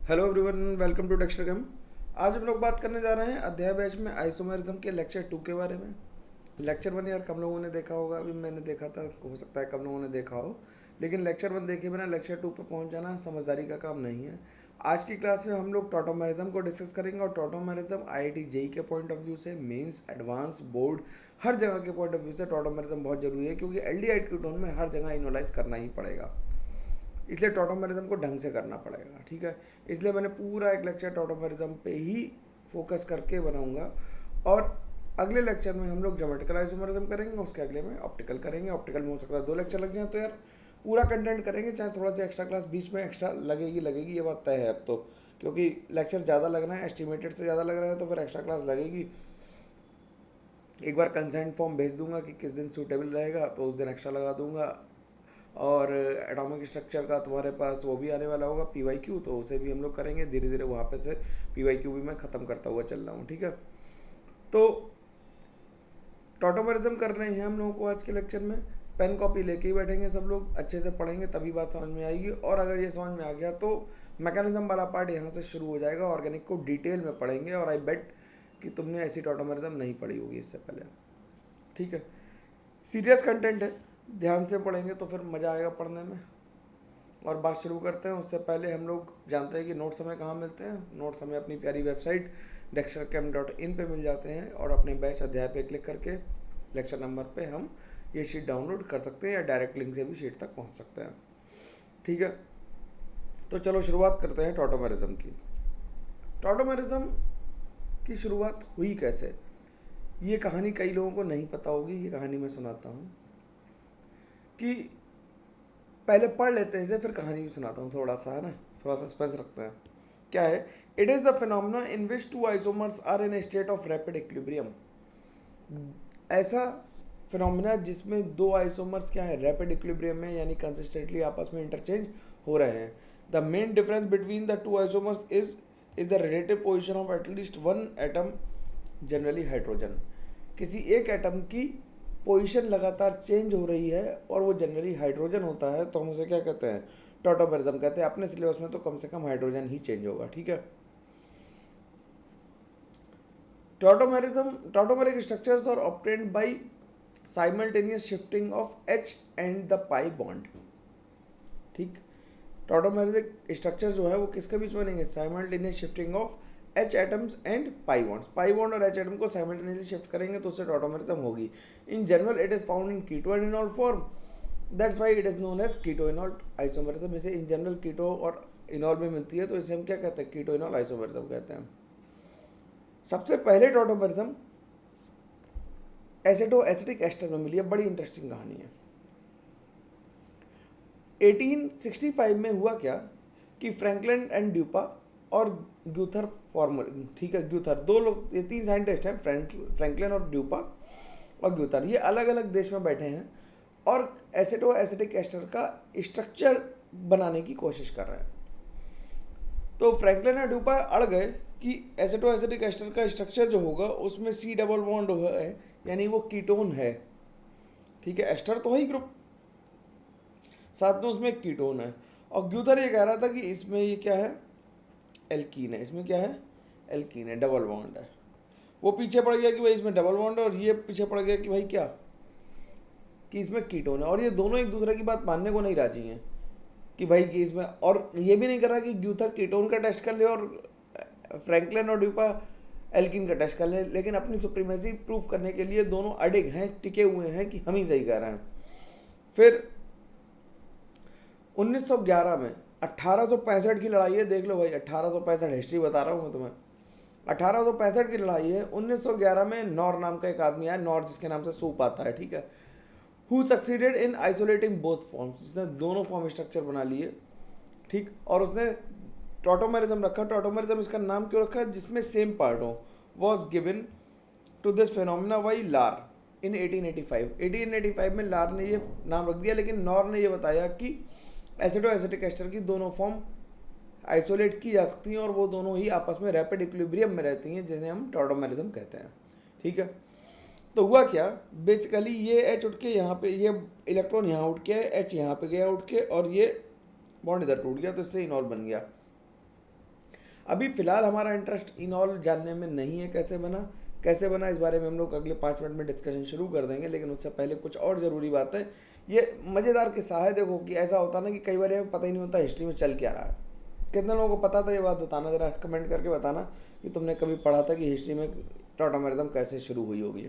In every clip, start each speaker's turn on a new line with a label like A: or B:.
A: Hello everyone, welcome to डेक्स्टरगम। आज हम लोग बात करने जा रहे हैं अध्याय बैच में आइसोमेरिज्म के लेक्चर 2 के बारे में। लेक्चर 1 यार कम लोगों ने देखा होगा, अभी मैंने देखा था, हो सकता है कम लोगों ने देखा हो, लेकिन लेक्चर 1 देखे बिना लेक्चर 2 पर पहुंच जाना समझदारी का काम नहीं है। आज की क्लास में हम लोग टॉटोमेरिज्म को डिस्कस करेंगे और टॉटोमेरिज्म आईआईटी जेई के पॉइंट ऑफ व्यू से, मेंस, एडवांस, बोर्ड, हर जगह के पॉइंट ऑफ व्यू से टॉटोमेरिज्म बहुत जरूरी है, क्योंकि एलडीआईटी की टोन में हर जगह इनोलाइज करना ही पड़ेगा। इसलिए टॉटोमेरिज्म को ढंग से करना पड़ेगा, ठीक है। इसलिए मैंने पूरा एक लेक्चर टॉटोमेरिज्म पे ही फोकस करके बनाऊंगा। और अगले लेक्चर में हम लोग ज्योमेट्रिकल आइसोमेरिज्म करेंगे, उसके अगले में ऑप्टिकल करेंगे। ऑप्टिकल में हो सकता है 2 लेक्चर लग जाए, तो यार पूरा कंटेंट करेंगे, चाहे थोड़ा सा एक्स्ट्रा क्लास बीच में एक्स्ट्रा लगेगी, ये बात तय है अब तो, क्योंकि लेक्चर ज़्यादा लगना है, एस्टिमेटेड से ज़्यादा लग रहा है, तो फिर एक्स्ट्रा क्लास लगेगी। एक बार कंसेंट फॉर्म भेज दूंगा कि किस दिन सूटेबल रहेगा, तो उस दिन एक्स्ट्रा लगा दूंगा। और एटॉमिक स्ट्रक्चर का तुम्हारे पास वो भी आने वाला होगा PYQ, तो उसे भी हम लोग करेंगे धीरे धीरे। वहाँ पे से PYQ भी मैं ख़त्म करता हुआ चल रहा हूँ, ठीक है। तो टॉटोमेरिज्म कर रहे हैं हम लोगों को आज के लेक्चर में। पेन कॉपी लेके ही बैठेंगे सब लोग, अच्छे से पढ़ेंगे, तभी बात समझ में आएगी। और अगर ये समझ में आ गया तो मैकेनिज्म वाला पार्ट यहाँ से शुरू हो जाएगा। ऑर्गेनिक को डिटेल में पढ़ेंगे, और आई बेट कि तुमने ऐसी टॉटोमेरिज्म नहीं पढ़ी होगी इससे पहले, ठीक है। सीरियस कंटेंट है, ध्यान से पढ़ेंगे तो फिर मज़ा आएगा पढ़ने में। और बात शुरू करते हैं, उससे पहले हम लोग जानते हैं कि नोट्स हमें कहाँ मिलते हैं। नोट्स हमें अपनी प्यारी वेबसाइट dextercam.in पे मिल जाते हैं, और अपने बैच अध्याय पे क्लिक करके लेक्चर नंबर पे हम ये शीट डाउनलोड कर सकते हैं, या डायरेक्ट लिंक से भी शीट तक पहुँच सकते हैं, ठीक है। तो चलो शुरुआत करते हैं टॉटोमेरिज्म की। टॉटोमेरिज्म की शुरुआत हुई कैसे, ये कहानी कई लोगों को नहीं पता होगी। ये कहानी मैं सुनाता हूँ, कि पहले पढ़ लेते हैं इसे, फिर कहानी भी सुनाता हूँ, थोड़ा सा है ना, थोड़ा सस्पेंस रखते हैं। क्या है? It is the phenomena in which 2 isomers are in a state of rapid equilibrium. ऐसा फिनोमेना जिसमें 2 आइसोमर्स क्या है, रैपिड इक्विलिब्रियम में, यानी कंसिस्टेंटली आपस में इंटरचेंज हो रहे हैं। The main difference between the 2 isomers is the relative position of at least 1 atom, generally hydrogen. किसी एक एटम की पोजीशन लगातार चेंज हो रही है, और वो जनरली हाइड्रोजन होता है, तो हम उसे क्या कहते हैं? टॉटोमेरिज्म कहते हैं। अपने सिलेबस में तो कम से कम हाइड्रोजन ही चेंज होगा, ठीक है। Tautomeric structures are obtained by simultaneous shifting of H and the pi bond, ठीक। टॉटोमेरिक स्ट्रक्चर जो है वो किसके बीच बनेंगे? Simultaneous shifting of H atoms and pi bonds. Pi bond और H एटम को साइमल्टेनियसली शिफ्ट करेंगे तो उससे टॉटोमेरिज्म होगी। In general it is found in keto and enol form, that's why it is known as keto enol isomerism. इसे in general कीटो और इनॉल में मिलती है, तो इसे हम क्या कहते हैं? कीटो इनॉल आइसोमेरिज्म कहते हैं। सबसे पहले टॉटोमेरिज्म एसिडो एसिटिक एस्टर में मिली है। बड़ी इंटरेस्टिंग कहानी है। 1865 में हुआ क्या कि फ्रैंकलिन एंड ड्यूपा और ग्यूथर फॉर्मर, ठीक है, ग्यूथर, 2 लोग, ये 3 साइंटिस्ट हैं, फ्रैंकलिन और ड्यूपा और ग्यूथर। ये अलग अलग देश में बैठे हैं और एसिडो एसिटिक एस्टर का स्ट्रक्चर बनाने की कोशिश कर रहे हैं। तो फ्रैंकलिन और ड्यूपा अड़ गए कि एसिडो एसिटिक एस्टर का स्ट्रक्चर जो होगा उसमें C डबल बॉन्ड है, यानी वो कीटोन है, ठीक है। एस्टर तो है ही ग्रुप, साथ में उसमें कीटोन है। और ग्यूथर ये कह रहा था कि इसमें ये क्या है? एल्कीन है। इसमें क्या है? एल्कीन है, डबल बॉन्ड है। वो पीछे पड़ गया कि भाई इसमें डबल बॉन्ड है, और ये पीछे पड़ गया कि भाई क्या, कि इसमें कीटोन है। और ये दोनों एक दूसरे की बात मानने को नहीं राजी हैं कि भाई कि इसमें, और ये भी नहीं कर रहा कि ग्यूथर कीटोन का टेस्ट कर ले और फ्रैंकलिन और ड्यूपा एल्कीन का टेस्ट कर ले। लेकिन अपनी सुप्रीमेसी प्रूफ करने के लिए दोनों अडिग हैं, टिके हुए हैं कि हम ही सही कह रहे हैं। फिर 1911 में 1865 की लड़ाई है, देख लो भाई, 1865 हिस्ट्री बता रहा हूँ मैं तुम्हें। 1865 की लड़ाई है। 1911 में नॉर नाम का एक आदमी आया, नॉर जिसके नाम से सूप आता है, ठीक है। Who succeeded in isolating both forms, जिसने दोनों फॉर्म स्ट्रक्चर बना लिए, ठीक। और उसने टॉटोमेरिज्म रखा। टॉटोमेरिज्म इसका नाम क्यों रखा? जिसमें सेम पार्ट हो। Was given to this phenomena by Laar in 1885 में लार ने ये नाम रख दिया, लेकिन नॉर ने ये बताया कि एसिडो एसिटिक एस्टर की दोनों फॉर्म आइसोलेट की जा सकती हैं, और वो दोनों ही आपस में रैपिड इक्विलिब्रियम में रहती हैं, जिन्हें हम टॉटोमेरिज्म कहते हैं, ठीक है। तो हुआ क्या, बेसिकली ये H उठ के यहाँ पे, ये इलेक्ट्रॉन यहाँ उठ के H यहाँ पे गया उठ के, और ये बॉन्ड इधर टूट गया, तो इससे इनॉल बन गया। अभी फ़िलहाल हमारा इंटरेस्ट इनॉल जानने में नहीं है कैसे बना इस बारे में हम लोग अगले 5 मिनट में डिस्कशन शुरू कर देंगे, लेकिन उससे पहले कुछ और ज़रूरी बात है। ये मज़ेदार किस्सा है। देखो कि ऐसा होता ना कि कई बार हमें पता ही नहीं होता हिस्ट्री में चल क्या रहा है। कितने लोगों को पता था ये बात, बताना ज़रा, कमेंट करके बताना कि तुमने कभी पढ़ा था कि हिस्ट्री में टॉटोमेरिज्म कैसे शुरू हुई होगी।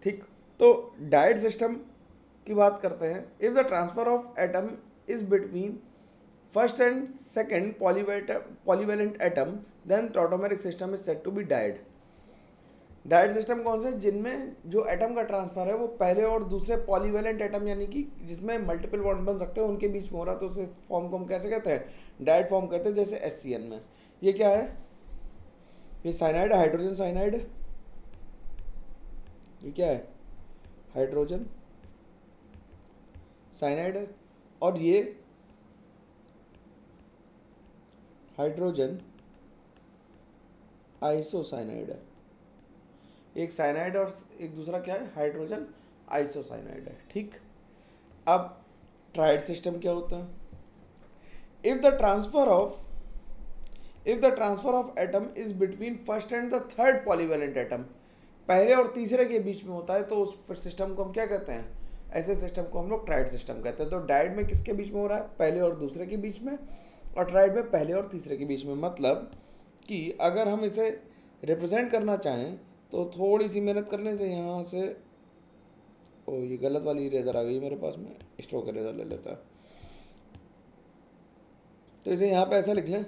A: ठीक, तो डायड सिस्टम की बात करते हैं। If the transfer of atom is between first and second polyvalent atom, then tautomeric system is said to be diad. Diad system कौन से, जिनमें जो एटम का ट्रांसफर है वो पहले और दूसरे पॉलीवेलेंट एटम यानी कि जिसमें मल्टीपल बॉन्ड बन सकते हैं उनके बीच में हो रहा, तो उसे फॉर्म को हम कैसे कहते हैं, डायड फॉर्म कहते हैं। जैसे HCN में ये क्या है, ये साइनाइड है, हाइड्रोजन साइनाइड। ये क्या है, हाइड्रोजन साइनाइड है। और ये हाइड्रोजन आइसोसाइनाइड है। एक साइनाइड और एक दूसरा क्या है, हाइड्रोजन आइसोसाइनाइड है। ठीक, अब ट्राइड सिस्टम क्या होता है। If the transfer of atom is between first and the third polyvalent atom, पहले और तीसरे के बीच में होता है तो उस सिस्टम को हम क्या कहते हैं, ऐसे सिस्टम को हम लोग ट्राइड सिस्टम कहते हैं। तो डायड में किसके बीच में हो रहा है, पहले और दूसरे के बीच में, और ट्राइड में पहले और तीसरे के बीच में। मतलब कि अगर हम इसे रिप्रेजेंट करना चाहें तो थोड़ी सी मेहनत करने से यहाँ से, ओ ये गलत वाली इरेजर आ गई मेरे पास में, स्ट्रोक इरेजर ले लेता है। तो इसे यहाँ पे ऐसा लिख लें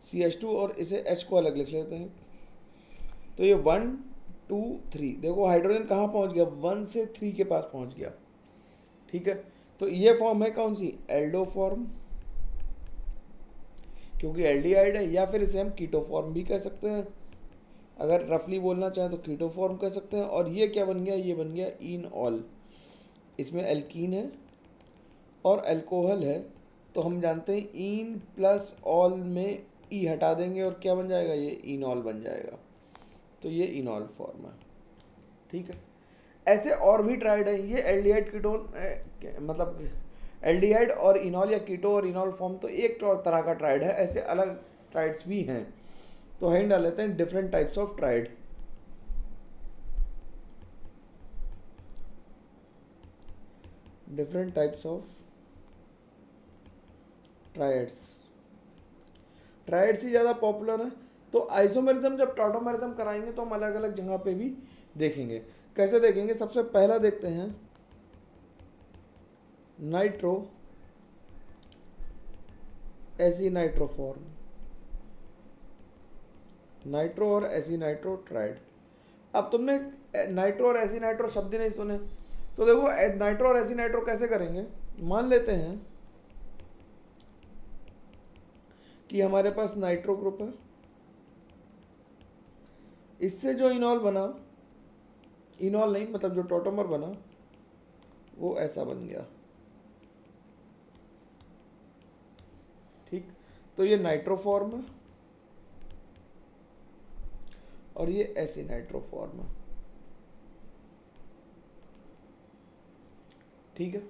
A: CH2 और इसे H को अलग लिख लेते हैं। तो ये 1 2 3, देखो हाइड्रोजन कहाँ पहुँच गया, 1 से 3 के पास पहुँच गया। ठीक है, तो ये फॉर्म है कौन सी, एल्डो फॉर्म, क्योंकि एल्डिहाइड है, या फिर इसे हम कीटो फॉर्म भी कह सकते हैं। अगर रफली बोलना चाहें तो कीटो फॉर्म कह सकते हैं। और ये क्या बन गया, ये बन गया इनऑल। इसमें एल्कीन है और अल्कोहल है, तो हम जानते हैं इन प्लस ऑल में ई हटा देंगे और क्या बन जाएगा, ये इनॉल बन जाएगा। तो ये इनॉल फॉर्म है। ठीक है, ऐसे और भी ट्राइड है। ये एल्डिहाइड कीटोन मतलब एल्डिहाइड और इनॉल या कीटो और इनॉल फॉर्म तो एक तरह का ट्राइड है, ऐसे अलग ट्राइड्स भी हैं। तो हम डाल लेते हैं different types of triad. Different types of triads, triads ही ज़्यादा पॉपुलर है। तो आइसोमेरिज्म जब टॉटोमेरिज्म कराएंगे तो हम अलग अलग जगह पे भी देखेंगे। कैसे देखेंगे, सबसे पहला देखते हैं नाइट्रो एसिनाइट्रो फॉर्म, नाइट्रो और एसिनाइट्रो ट्राइड। अब तुमने नाइट्रो और एसिनाइट्रो शब्द ही नहीं सुने, तो देखो नाइट्रो और एसिनाइट्रो कैसे करेंगे। मान लेते हैं कि हमारे पास नाइट्रो ग्रुप है, इससे जो इनॉल बना, इनॉल नहीं मतलब जो टॉटोमर बना वो ऐसा बन गया। ठीक, तो ये नाइट्रो फॉर्म है और ये एसिनाइट्रो फॉर्म है। ठीक है,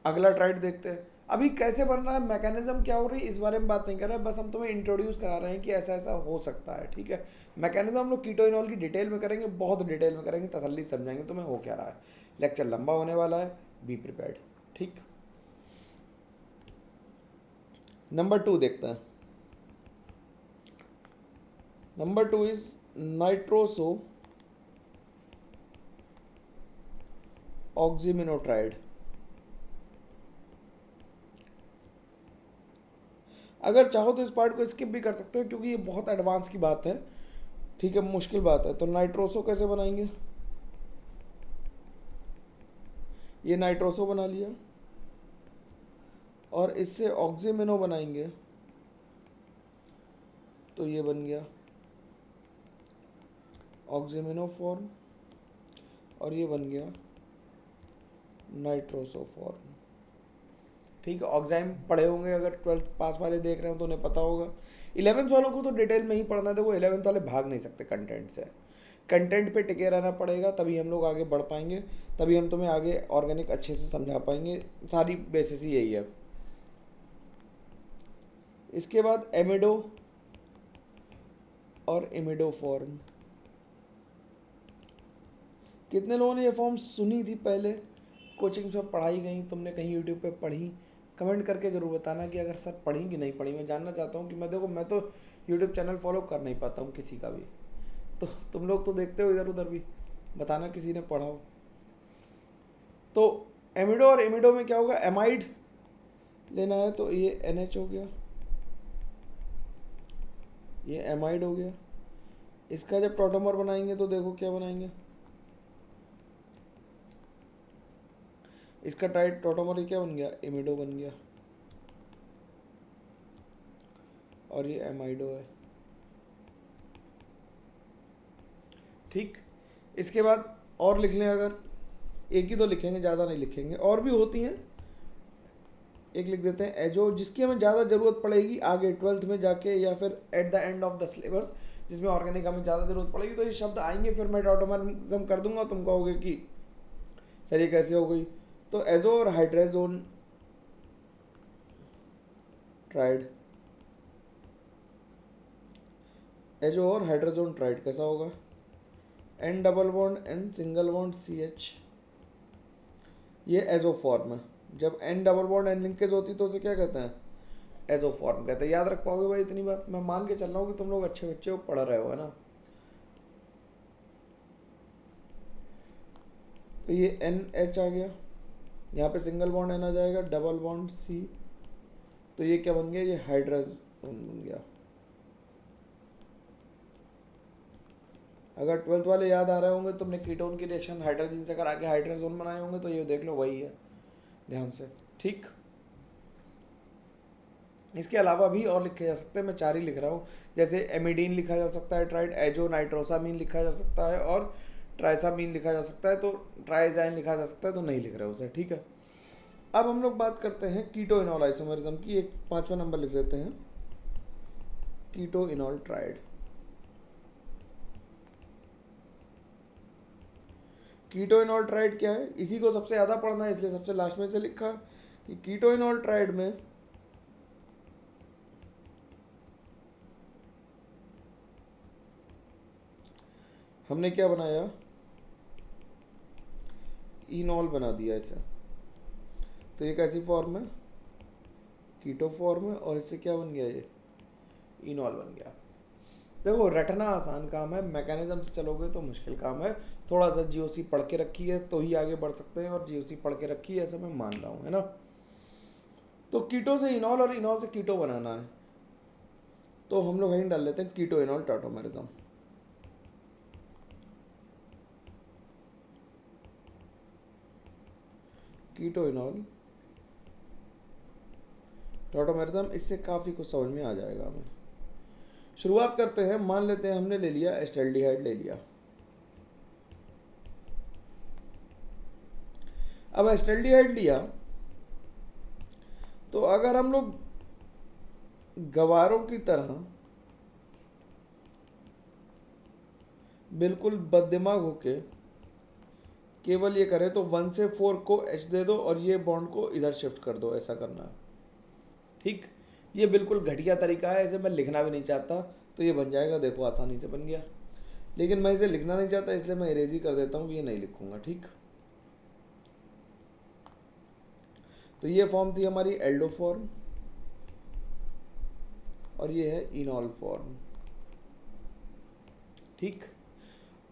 A: अगला ट्राइड देखते हैं। अभी कैसे बन रहा है, मैकेनिज्म क्या हो रही है, इस बारे में बात नहीं कर रहे, बस हम तुम्हें इंट्रोड्यूस करा रहे हैं कि ऐसा ऐसा हो सकता है। ठीक है, मैकेनिज्म हम लोग कीटो इनॉल की डिटेल में करेंगे, बहुत डिटेल में करेंगे, तसल्ली से समझाएंगे तुम्हें हो क्या रहा है। लेक्चर लंबा होने वाला है, बी प्रिपेयर्ड। ठीक, नंबर 2 देखते हैं। Number 2 is nitroso oximino triad. अगर चाहो तो इस पार्ट को स्किप भी कर सकते हो क्योंकि ये बहुत एडवांस की बात है। ठीक है, मुश्किल बात है। तो नाइट्रोसो कैसे बनाएंगे, ये नाइट्रोसो बना लिया और इससे ऑक्सीमिनो बनाएंगे तो ये बन गया ऑक्सीमिनो फॉर्म और ये बन गया नाइट्रोसो फॉर्म। ठीक है, ऑक्साइम पढ़े होंगे, अगर 12th पास वाले देख रहे हो तो उन्हें पता होगा। 11th वालों को तो डिटेल में ही पढ़ना था, वो 11th वाले भाग नहीं सकते कंटेंट से। कंटेंट पे टिके रहना पड़ेगा, तभी हम लोग आगे बढ़ पाएंगे, तभी हम तुम्हें आगे ऑर्गेनिक अच्छे से समझा पाएंगे। सारी बेसिस ही यही है। इसके बाद एमिडो और इमिडो फॉर्म। कितने लोगों ने ये फॉर्म सुनी थी पहले, कोचिंग में पढ़ाई गई, तुमने कहीं यूट्यूब पे पढ़ी? कमेंट करके ज़रूर बताना कि अगर सर पढ़ी कि नहीं पढ़ी। मैं जानना चाहता हूँ कि मैं, देखो मैं तो यूट्यूब चैनल फॉलो कर नहीं पाता हूँ किसी का भी, तो तुम लोग तो देखते हो इधर उधर भी, बताना किसी ने पढ़ा हो। तो एमिडो और इमिडो में क्या होगा, एमाइड लेना है तो ये NH हो गया, ये एमाइड हो गया। इसका जब टॉटोमर बनाएंगे तो देखो क्या बनाएंगे, इसका टाइट टॉटोमर क्या बन गया, इमिडो बन गया, और ये एमाइडो है। ठीक, इसके बाद और लिख लें, अगर एक ही तो लिखेंगे, ज़्यादा नहीं लिखेंगे, और भी होती हैं, एक लिख देते हैं एजो, जिसकी हमें ज़्यादा ज़रूरत पड़ेगी आगे 12th में जाके, या फिर at the end of the syllabus, जिसमें ऑर्गेनिक हमें ज़्यादा ज़रूरत पड़ेगी, तो ये शब्द आएंगे, फिर मैं ऑटोमेटिज्म कर दूंगा, तुम कहोगे कि सर ये कैसे हो गई। तो एजो और हाइड्राजोन ट्राइड, एजो और हाइड्राजोन ट्राइड कैसा होगा, N double bond N single bond CH, ये एजो फॉर्म है। जब N double bond N linkage होती तो उसे क्या कहते हैं, एजो फॉर्म कहते हैं। याद रख पाओगे भाई इतनी बात, मैं मान के चल रहा हूँ कि तुम लोग अच्छे बच्चे हो, पढ़ रहे हो, है ना। तो ये NH आ गया, यहाँ पे सिंगल बॉन्ड N आ जाएगा, डबल बॉन्ड C, तो ये क्या बन गया, ये हाइड्राजोन बन गया। अगर 12th वाले याद आ रहे होंगे, तुमने कीटोन की रिएक्शन हाइड्रोजन से करा के हाइड्राजोन बनाए होंगे, तो ये देख लो वही है, ध्यान से। ठीक, इसके अलावा भी और लिखे जा सकते हैं, मैं 4 ही लिख रहा हूँ। जैसे एमिडीन लिखा जा सकता है ट्राइड, एजो नाइट्रोसामीन लिखा जा सकता है, और ट्राइसामीन लिखा जा सकता है, तो ट्राइजाइन लिखा जा सकता है, तो नहीं लिख रहे उसे। ठीक है, अब हम लोग बात करते हैं कीटो इनॉल आइसोमरिज्म की। एक 5वां नंबर लिख लेते हैं, कीटो इनॉल ट्राइड। कीटो इनॉल ट्राइड क्या है, इसी को सबसे ज़्यादा पढ़ना है, इसलिए सबसे लास्ट में से लिखा कि कीटो इनॉल ट्राइड में हमने क्या बनाया, इनॉल बना दिया इसे। तो ये कैसी फॉर्म है, कीटो फॉर्म है, और इससे क्या बन गया, ये इनॉल बन गया। देखो रटना आसान काम है, मैकेनिज्म से चलोगे तो मुश्किल काम है। थोड़ा सा GOC पढ़ के रखी है तो ही आगे बढ़ सकते हैं, और GOC पढ़ के रखी है ऐसा मैं मान रहा हूँ, है ना। तो कीटो से इनॉल और इनॉल से कीटो बनाना है, तो हम लोग यहीं डाल लेते हैं कीटो इनॉल टॉटोमेरिज्म। कीटो इनॉल टॉटोमेरिज्म, इससे काफ़ी कुछ समझ में आ जाएगा हमें। शुरुआत करते हैं, मान लेते हैं हमने ले लिया एस्टल्डिहाइड ले लिया। अब एस्टल्डिहाइड लिया, तो अगर हम लोग गवारों की तरह बिल्कुल बददिमाग होके केवल ये करें, तो 1 से 4 को H दे दो और ये बॉन्ड को इधर शिफ्ट कर दो, ऐसा करना है। ठीक, ये बिल्कुल घटिया तरीका है, इसे मैं लिखना भी नहीं चाहता, तो ये बन जाएगा, देखो आसानी से बन गया। लेकिन मैं इसे लिखना नहीं चाहता, इसलिए मैं इरेज कर देता हूँ, ये नहीं लिखूंगा। ठीक, तो ये फॉर्म थी हमारी एल्डो फॉर्म, और ये है इनॉल फॉर्म। ठीक,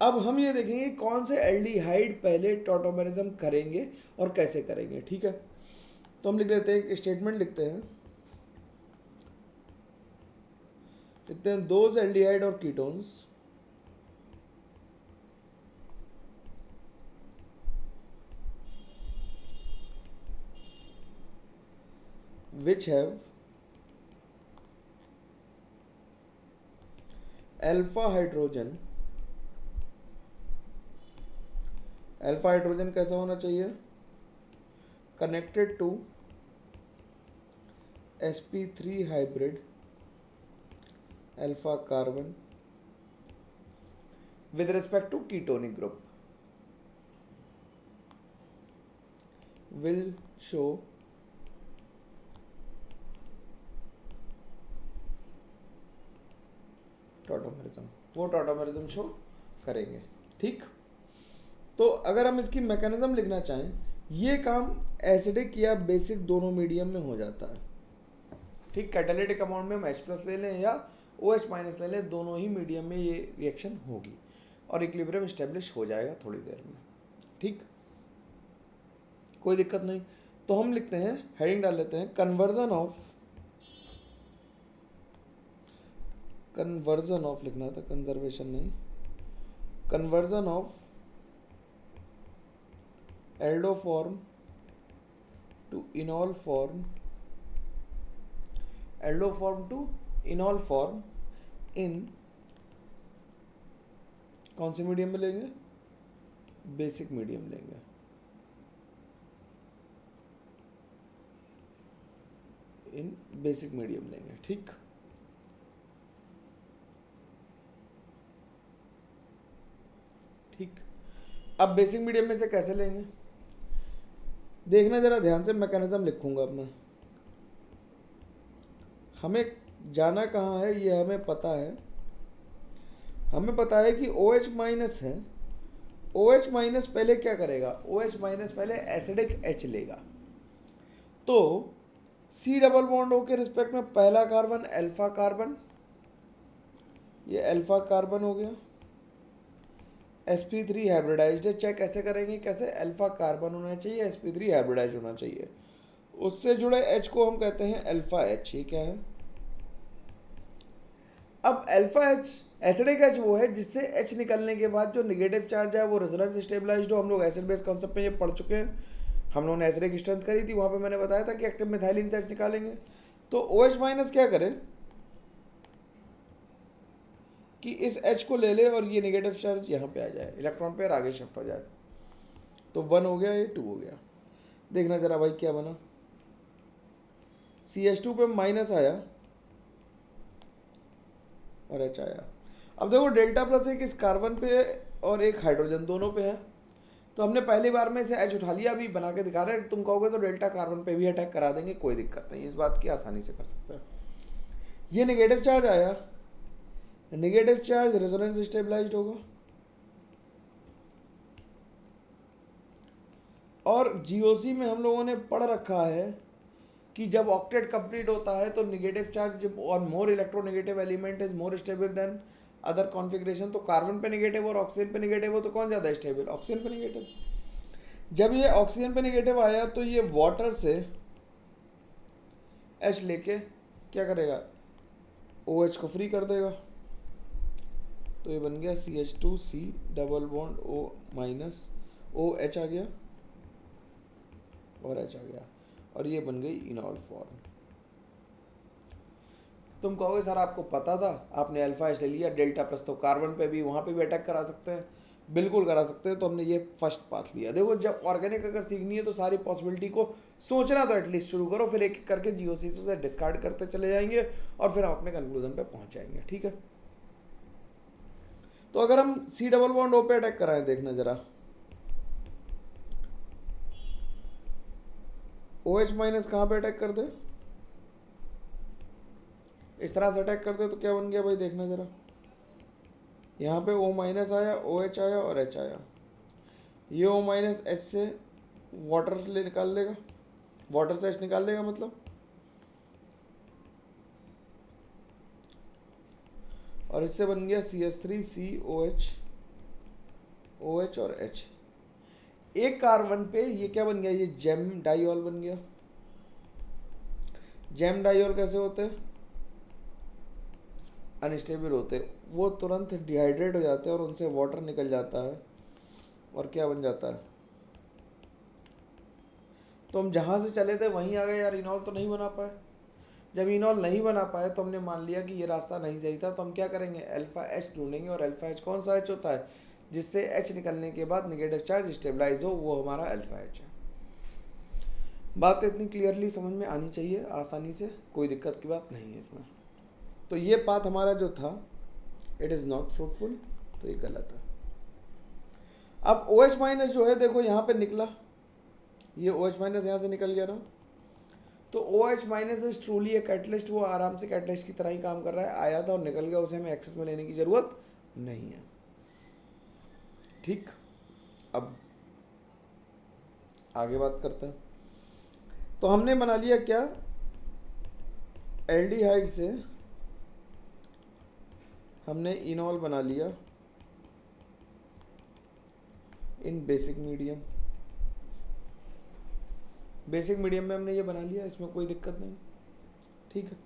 A: अब हम ये देखेंगे कौन से एल्डिहाइड पहले टॉटोमेरिज्म करेंगे और कैसे करेंगे। ठीक है, तो हम लिख लेते हैं, एक स्टेटमेंट लिखते हैं, दोज एल्डिहाइड और ketones which have alpha hydrogen, alpha hydrogen कैसा होना चाहिए, connected to sp3 hybrid alpha carbon with respect to ketonic group will show tautomerism, वो टॉटोमेरिज्म शो करेंगे। ठीक, तो अगर हम इसकी मैकेनिज्म लिखना चाहें, ये काम एसिडिक या बेसिक दोनों मीडियम में हो जाता है। ठीक, कैटालिटिक अमाउंट में हम H+ ले लें या OH- ले लें, दोनों ही मीडियम में ये रिएक्शन होगी और इक्विलिब्रियम इस्टेब्लिश हो जाएगा थोड़ी देर में। ठीक, कोई दिक्कत नहीं। तो हम लिखते हैं, हेडिंग डाल लेते हैं, कन्वर्जन ऑफ लिखना था, कंजर्वेशन नहीं, conversion of aldo form to enol form, aldo form to enol form in कौन से मीडियम में लेंगे? बेसिक मीडियम लेंगे। इन बेसिक मीडियम लेंगे। ठीक, ठीक, अब बेसिक मीडियम में से कैसे लेंगे देखना जरा ध्यान से, मैकेनिज्म लिखूंगा अब मैं। हमें जाना कहाँ है ये हमें पता है, हमें पता है कि OH- है। OH- पहले क्या करेगा? OH- पहले एसिडिक H लेगा, तो C डबल बॉन्ड O के रिस्पेक्ट में पहला कार्बन अल्फा कार्बन, ये अल्फा कार्बन हो गया, sp3 हाइब्रिडाइज्ड है। चेक कैसे करेंगे? कैसे? अल्फा कार्बन होना चाहिए, sp3 हाइब्रिडाइज होना चाहिए, उससे जुड़े H को हम कहते हैं अल्फा H। ये क्या है? अब अल्फा H एसिडिक H वो है जिससे H निकलने के बाद जो नेगेटिव चार्ज है वो रेजोनेंस स्टेबलाइज्ड हो। हम लोग एसिड बेस कॉन्सेप्ट में ये पढ़ चुके हैं, हम लोगों ने एसिडिक स्ट्रेंथ करी थी, वहां पे मैंने बताया था कि एक्टिव मिथाइलिन से H निकालेंगे। तो OH- क्या करे कि इस H को ले ले और ये नेगेटिव चार्ज यहाँ पे आ जाए, इलेक्ट्रॉन पेयर आगे शिफ्ट हो जाए, तो 1 हो गया, ये 2 हो गया। देखना जरा भाई क्या बना, CH2 पे माइनस आया और H आया। अब देखो डेल्टा प्लस एक इस कार्बन पे और एक हाइड्रोजन दोनों पे है, तो हमने पहली बार में इसे H उठा लिया, अभी बना के दिखा रहे हैं। तुम कहोगे तो डेल्टा कार्बन पे भी अटैक करा देंगे, कोई दिक्कत नहीं, इस बात की आसानी से कर सकते हैं। ये नेगेटिव चार्ज आया, नेगेटिव चार्ज रेजोनेंस स्टेबलाइज्ड होगा, और GOC में हम लोगों ने पढ़ रखा है कि जब ऑक्टेट कंप्लीट होता है तो नेगेटिव चार्ज और more electronegative element is more stable then other configuration. तो कार्बन पे नेगेटिव और ऑक्सीजन पे नेगेटिव हो तो कौन ज़्यादा स्टेबल? ऑक्सीजन पे नेगेटिव। जब ये ऑक्सीजन पे नेगेटिव आया तो ये वाटर से H लेके क्या करेगा? OH को फ्री कर देगा, तो ये बन गया CH2C double bond O- OH आ गया और H आ गया, और ये बन गई इनॉल फॉर्म। तुम कहोगे सर आपको पता था, आपने अल्फा H ले लिया, डेल्टा प्लस तो कार्बन पे भी वहाँ पे भी अटैक करा सकते हैं। बिल्कुल करा सकते हैं, तो हमने ये फर्स्ट पाथ लिया। देखो जब ऑर्गेनिक अगर सीखनी है तो सारी पॉसिबिलिटी को सोचना तो एटलीस्ट शुरू करो, फिर एक एक करके GOC से डिस्कार्ड करते चले जाएंगे और फिर हम अपने कंक्लूजन पे पहुंच जाएंगे। ठीक है, तो अगर हम C डबल बॉन्ड O पे अटैक कराएं, देखना जरा, OH- कहाँ पे अटैक कर दे? इस तरह से अटैक कर दे तो क्या बन गया भाई? देखना जरा, यहाँ पे O- आया, OH आया और H आया। ये O- H से वाटर ले निकाल लेगा, वाटर से H निकाल लेगा मतलब, और इससे बन गया CH3COH, OH और H। एक कार्बन पे ये क्या बन गया? ये जेम डाइऑल बन गया। जेम डाइऑल कैसे होते हैं? अनस्टेबल होते, वो तुरंत डिहाइड्रेट हो जाते हैं और उनसे वाटर निकल जाता है और क्या बन जाता है? तो हम जहाँ से चले थे वहीं आ गए यार, इनॉल तो नहीं बना पाए। जब इनॉल नहीं बना पाए तो हमने मान लिया कि ये रास्ता नहीं सही था, तो हम क्या करेंगे? अल्फा H ढूंढेंगे, और अल्फा H कौन सा H होता है? जिससे H निकलने के बाद नेगेटिव चार्ज स्टेबलाइज हो, वो हमारा अल्फा H है। बात इतनी क्लियरली समझ में आनी चाहिए, आसानी से, कोई दिक्कत की बात नहीं है इसमें। तो ये पाथ हमारा जो था इट इज़ नॉट फ्रूटफुल, तो ये गलत है। अब OH- जो है देखो यहाँ पे निकला, ये OH- यहाँ से निकल गया ना, तो OH minus is truly a catalyst, वो आराम से कैटलिस्ट की तरह ही काम कर रहा है, आया था और निकल गया, उसे हमें एक्सेस में लेने की ज़रूरत नहीं है। ठीक, अब आगे बात करते हैं। तो हमने बना लिया क्या, एल्डिहाइड से हमने इनॉल बना लिया इन बेसिक मीडियम। बेसिक मीडियम में हमने ये बना लिया, इसमें कोई दिक्कत नहीं। ठीक है,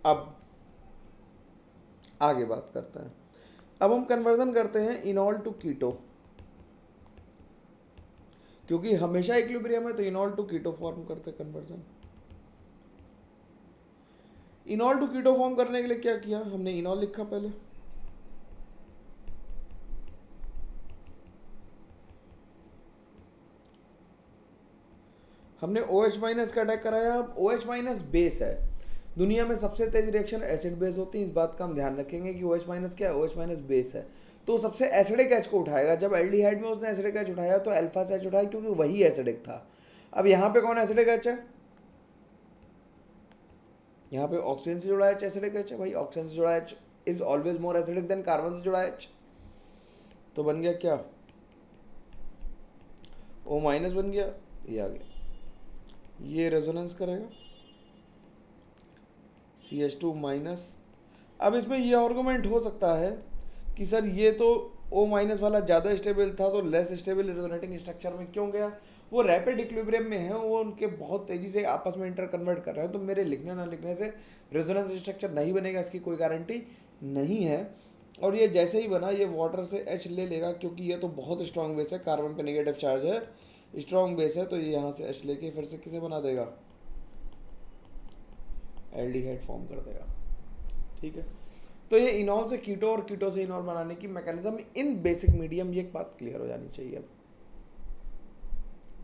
A: अब आगे बात करते हैं। अब हम कन्वर्जन करते हैं इनॉल टू कीटो, क्योंकि हमेशा इक्विलिब्रियम है तो इनॉल टू कीटो फॉर्म करते हैं conversion. Enol to keto form करने के लिए क्या किया हमने, इनॉल लिखा पहले, हमने OH माइनस का अटैक कराया। अब OH माइनस बेस है, दुनिया में सबसे तेज रिएक्शन एसिड बेस होती है, इस बात का हम ध्यान रखेंगे कि OH माइनस क्या है, OH माइनस बेस है, तो सबसे एसिडिक एच को उठाएगा। जब एल्डिहाइड में उसने एसिडिक एच उठाया तो अल्फा से एच उठाया, क्योंकि वही एसिडिक था। अब यहाँ पे कौन एसिडिक एच है, यहाँ पे ऑक्सीजन से जुड़ा एच एसिडिक एच है भाई, ऑक्सीजन से जुड़ा H is always more acidic then carbon से जुड़ा एच। तो बन गया क्या, O माइनस बन गया, ये आ गया, ये रेजोनेंस करेगा CH2 माइनस। अब इसमें ये आर्गूमेंट हो सकता है कि सर ये तो O माइनस वाला ज़्यादा स्टेबल था तो लेस स्टेबल रेजोनेटिंग स्ट्रक्चर में क्यों गया, वो रैपिड इक्विलिब्रियम में है, वो उनके बहुत तेज़ी से आपस में इंटर कन्वर्ट कर रहे हैं, तो मेरे लिखने ना लिखने से रेजोनेंस स्ट्रक्चर नहीं बनेगा, इसकी कोई गारंटी नहीं है। और ये जैसे ही बना ये वाटर से H ले लेगा, क्योंकि ये तो बहुत स्ट्रॉन्ग बेस है, कार्बन पे नेगेटिव चार्ज है, स्ट्रॉन्ग बेस है, तो ये यहाँ से H लेके फिर से किसे बना देगा, एल्डिहाइड फॉर्म कर देगा। ठीक है, तो ये इनॉल से कीटो और कीटो से इनॉल बनाने की मैकेनिज्म इन बेसिक मीडियम, ये एक बात क्लियर हो जानी चाहिए अब।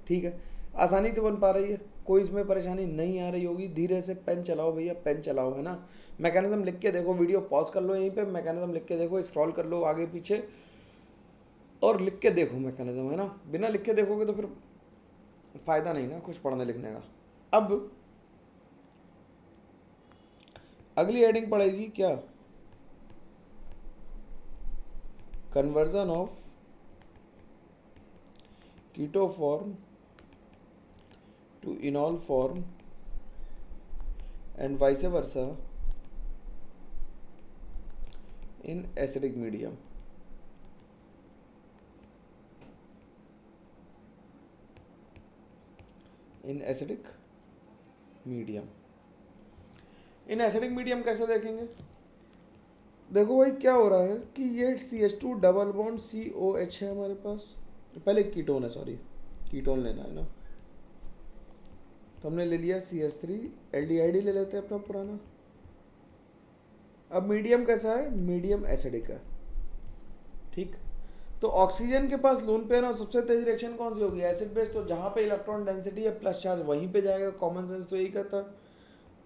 A: ठीक है, आसानी से बन पा रही है, कोई इसमें परेशानी नहीं आ रही होगी। धीरे से पेन चलाओ भैया, पेन चलाओ, है ना। मैकेनिज्म लिख के देखो, वीडियो पॉज कर लो यहीं पे, मैकेनिज्म लिख के देखो, स्क्रॉल कर लो आगे पीछे और लिख के देखो मैकेनिज्म, है ना। बिना लिख के देखोगे तो फिर फायदा नहीं ना कुछ पढ़ने लिखने का। अब अगली हेडिंग पड़ेगी क्या, conversion of keto form to enol form and vice versa in acidic medium. In acidic medium, in acidic medium कैसे देखेंगे, देखो भाई क्या हो रहा है कि ये CH2 डबल बॉन्ड COH है हमारे पास, पहले कीटोन है, सॉरी कीटोन लेना है ना, तो हमने ले लिया CH3, एल्डिहाइड ही ले लेते हैं अपना पुराना। अब मीडियम कैसा है, मीडियम एसिडिक है। ठीक, तो ऑक्सीजन के पास लोन पेयर और सबसे तेज रिएक्शन कौन सी होगी, एसिड बेस, तो जहाँ पे इलेक्ट्रॉन डेंसिटी है प्लस चार्ज वहीं पे जाएगा, कॉमन सेंस तो यही कहता है।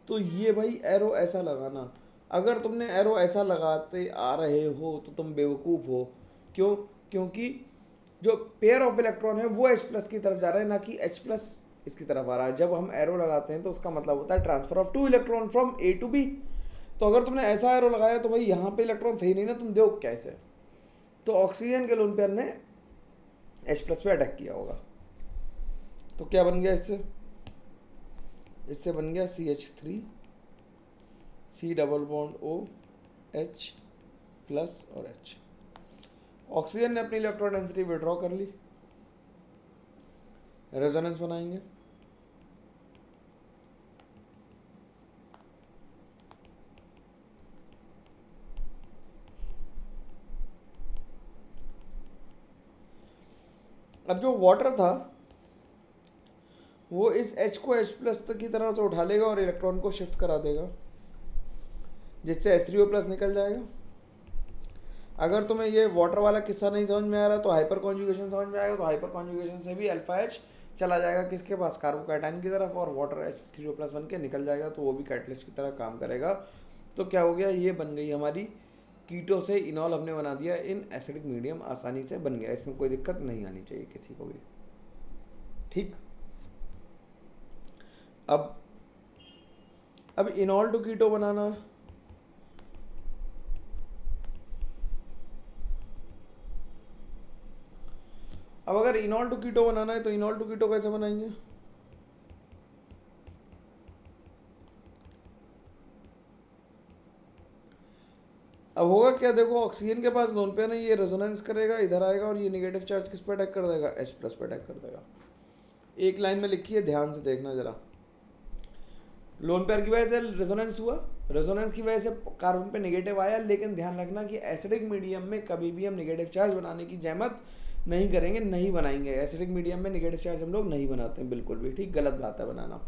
A: तो ये भाई एरो ऐसा लगाना, अगर तुमने एरो ऐसा लगाते आ रहे हो तो तुम बेवकूफ़ हो। क्यों, क्योंकि जो पेयर ऑफ इलेक्ट्रॉन है वो H प्लस की तरफ जा रहा है, ना कि H प्लस इसकी तरफ आ रहा है। जब हम एरो लगाते हैं तो उसका मतलब होता है transfer of 2 electron from A to B। तो अगर तुमने ऐसा एरो लगाया तो भाई यहाँ पे इलेक्ट्रॉन थे ही नहीं ना, तुम देखो कैसे। तो ऑक्सीजन के लोन पेयर ने H प्लस पे अटैक किया होगा, तो क्या बन गया इससे, इससे बन गया CH3 C double bond O H plus और H। ऑक्सीजन ने अपनी इलेक्ट्रॉन डेंसिटी विड्रॉ कर ली, रेजोनेंस बनाएंगे, अब जो वाटर था वो इस H को H प्लस की तरह से उठा लेगा और इलेक्ट्रॉन को शिफ्ट करा देगा, जिससे H3O प्लस निकल जाएगा। अगर तुम्हें ये वाटर वाला किस्सा नहीं समझ में आ रहा तो हाइपर कॉन्जुगेशन समझ में आएगा। तो हाइपर कॉन्जुगेशन से भी अल्फा H चला जाएगा किसके पास, कार्बोकैटायन की तरफ, और वाटर H3O प्लस बन के निकल जाएगा, तो वो भी कैटलिस्ट की तरह काम करेगा। तो क्या हो गया, ये बन गई हमारी कीटो से इनॉल हमने बना दिया इन एसिडिक मीडियम, आसानी से बन गया, इसमें कोई दिक्कत नहीं आनी चाहिए किसी को भी। ठीक, अब अब इनॉल टू कीटो बनाना, अब अगर इनॉल टू कीटो बनाना है तो इनॉल टू कीटो कैसे बनाएंगे? अब होगा क्या, देखो ऑक्सीजन के पास लोन पेयर है, ये रेजोनेंस करेगा, इधर आएगा और ये नेगेटिव चार्ज किस पे अटैक कर देगा? H प्लस पे अटैक कर देगा। एक लाइन में लिखी है, ध्यान से देखना जरा। लोन पेयर की वजह से रेजोनेंस हुआ, रेजोनेंस की वजह से कार्बन पे नेगेटिव आया, लेकिन ध्यान रखना कि एसिडिक मीडियम में कभी भी हम नेगेटिव चार्ज बनाने की जहमत नहीं करेंगे, नहीं बनाएंगे। एसिडिक मीडियम में नेगेटिव चार्ज हम लोग नहीं बनाते हैं बिल्कुल भी, ठीक, गलत बात है बनाना।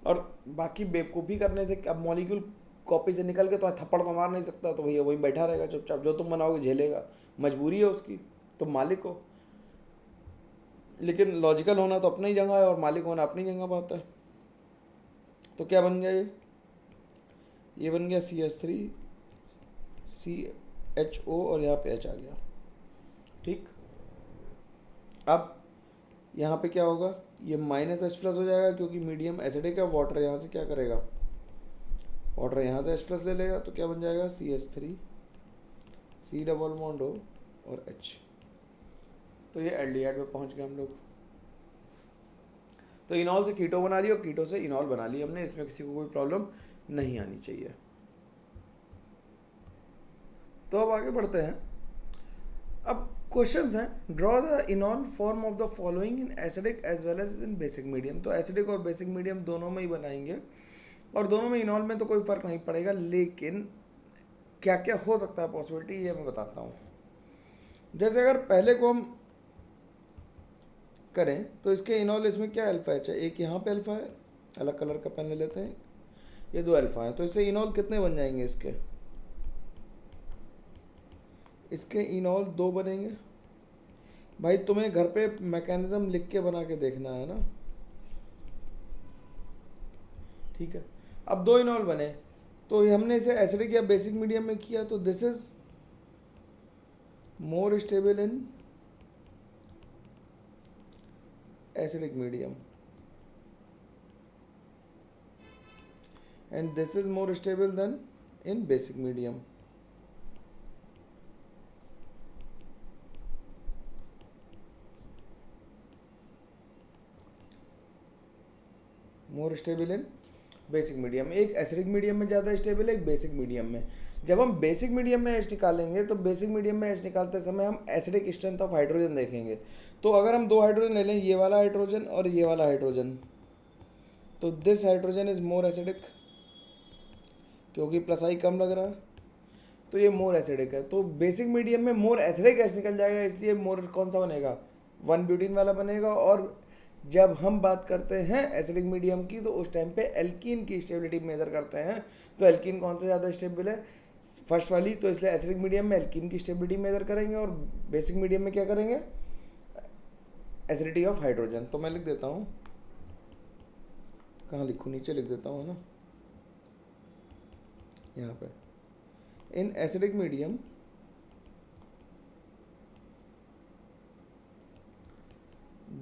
A: और बाकी बेवकूफ़ी करने से, अब मॉलिक्यूल कॉपी से निकल के तो थप्पड़ तो मार नहीं सकता, तो भैया वही बैठा रहेगा चुपचाप, जो तुम बनाओगे झेलेगा, मजबूरी है उसकी, तुम मालिक हो। लेकिन लॉजिकल होना तो अपनी जगह है और मालिक होना अपनी जगह बात है। तो क्या बन गया ये बन गया CH3 CHO और यहाँ पे H आ गया, ठीक। अब यहाँ पे क्या होगा, ये -H प्लस हो जाएगा क्योंकि मीडियम एसिडिक है। वाटर यहाँ से क्या करेगा, वाटर यहाँ से H प्लस ले लेगा, तो क्या बन जाएगा CH3 C double bond O और H। तो ये एल्डिहाइड में पहुँच गए हम लोग। तो इनॉल से कीटो बना लिया और कीटो से इनॉल बना लिया हमने, इसमें किसी को कोई प्रॉब्लम नहीं आनी चाहिए। तो अब आगे बढ़ते हैं। अब क्वेश्चंस हैं, draw the enol form of the following in acidic as well as in basic medium. तो एसिडिक और बेसिक मीडियम दोनों में ही बनाएंगे और दोनों में इनॉल में तो कोई फ़र्क नहीं पड़ेगा, लेकिन क्या क्या हो सकता है पॉसिबिलिटी, ये मैं बताता हूँ। जैसे अगर पहले को हम करें तो इसके इनॉल, इसमें क्या अल्फा एच है, एक यहाँ पे अल्फा है, अलग कलर का पेन ले लेते हैं, ये 2 अल्फा है, तो इससे इनॉल कितने बन जाएंगे इसके इनॉल 2 बनेंगे। भाई तुम्हें घर पे मैकेनिज्म लिख के बना के देखना है ना, ठीक है। अब 2 इनॉल बने, तो हमने इसे एसिडिक या बेसिक मीडियम में किया, तो this is more stable in acidic medium and this is more stable than in basic medium. More stable in basic medium, एक एसिडिक मीडियम में ज़्यादा स्टेबल है, एक बेसिक मीडियम में। जब हम बेसिक मीडियम में एच निकालेंगे तो बेसिक मीडियम में एच निकालते समय हम एसिडिक स्ट्रेंथ ऑफ हाइड्रोजन देखेंगे। तो अगर हम 2 हाइड्रोजन ले लें, ये वाला हाइड्रोजन और ये वाला हाइड्रोजन, तो this hydrogen is more acidic क्योंकि प्लस आई कम लग रहा है, तो ये मोर एसिडिक है। तो बेसिक मीडियम में मोर एसिडिक एच निकल जाएगा, इसलिए मोर कौन सा बनेगा, 1 ब्यूटीन वाला बनेगा। और जब हम बात करते हैं एसिडिक मीडियम की, तो उस टाइम पे एल्कीन की स्टेबिलिटी मेजर करते हैं, तो एल्कीन कौन सा ज़्यादा स्टेबल है, फर्स्ट वाली, तो इसलिए एसिडिक मीडियम में एल्कीन की स्टेबिलिटी मेजर करेंगे और बेसिक मीडियम में क्या करेंगे, एसिडिटी ऑफ हाइड्रोजन। तो मैं लिख देता हूँ, कहाँ लिखूँ, नीचे लिख देता हूँ ना, यहाँ पे, इन acidic medium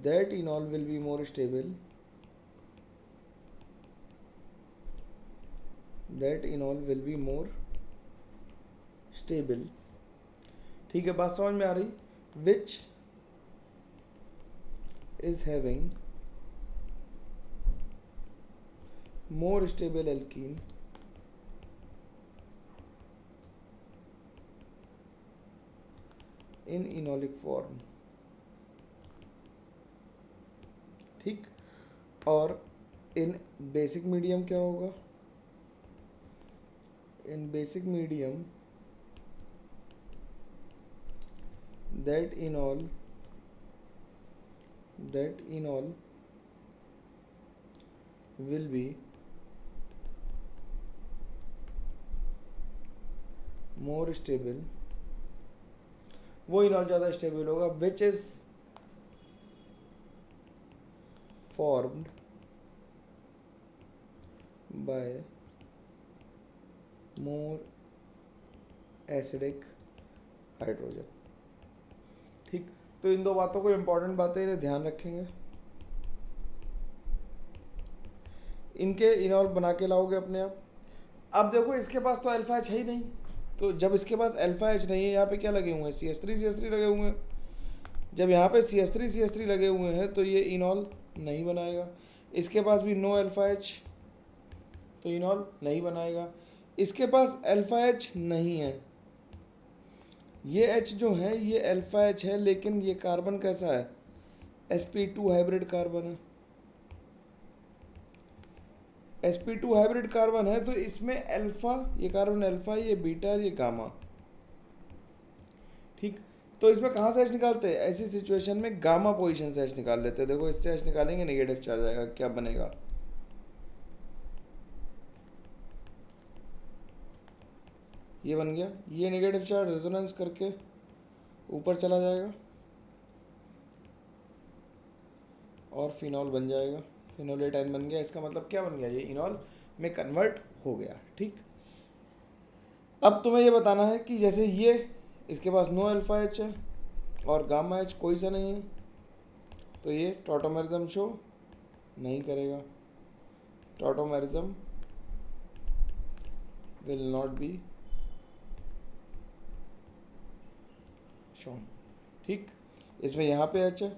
A: that enol will be more stable, that enol will be more stable, ठीक है, बात समझ में आ रही, which is having more stable alkene in enolic form, ठीक। और इन बेसिक मीडियम क्या होगा, in basic medium that enol will be more stable, वो इनॉल ज़्यादा स्टेबल होगा, which is formed by more acidic hydrogen, ठीक। तो इन 2 बातों को, इंपॉर्टेंट बातें, इन्हें ध्यान रखेंगे। इनके इनॉल बना के लाओगे अपने आप। अब देखो इसके पास तो अल्फा एच है ही नहीं, तो जब इसके पास अल्फा एच नहीं है, यहाँ पे क्या लगे हुए हैं, CH3 लगे हुए हैं। जब यहाँ पे CH3 लगे हुए हैं तो ये इनॉल नहीं बनाएगा। इसके पास भी नो अल्फा एच, तो इनॉल नहीं बनाएगा। इसके पास अल्फा एच नहीं है, ये एच जो है ये अल्फा एच है, लेकिन ये कार्बन कैसा है, sp2 हाइब्रिड कार्बन है। sp2 हाइब्रिड कार्बन है तो इसमें अल्फा, ये कार्बन अल्फा, ये बीटा, ये गामा। ठीक, तो इसमें कहाँ से एच निकालते हैं, ऐसी सिचुएशन में गामा पोजीशन से एच निकाल लेते हैं। देखो इससे एच निकालेंगे नेगेटिव चार्ज आएगा, क्या बनेगा, ये बन गया। ये नेगेटिव चार्ज रेजोनेंस करके ऊपर चला जाएगा और फिनॉल बन जाएगा, फिनोलेटाइन बन गया। इसका मतलब क्या बन गया, ये इनॉल में कन्वर्ट हो गया। ठीक, अब तुम्हें ये बताना है कि जैसे ये इसके पास नो अल्फा एच है और गामा एच कोई सा नहीं है, तो ये टॉटोमेरिज्म शो नहीं करेगा, tautomerism will not be shown. ठीक, इसमें यहाँ पे एच है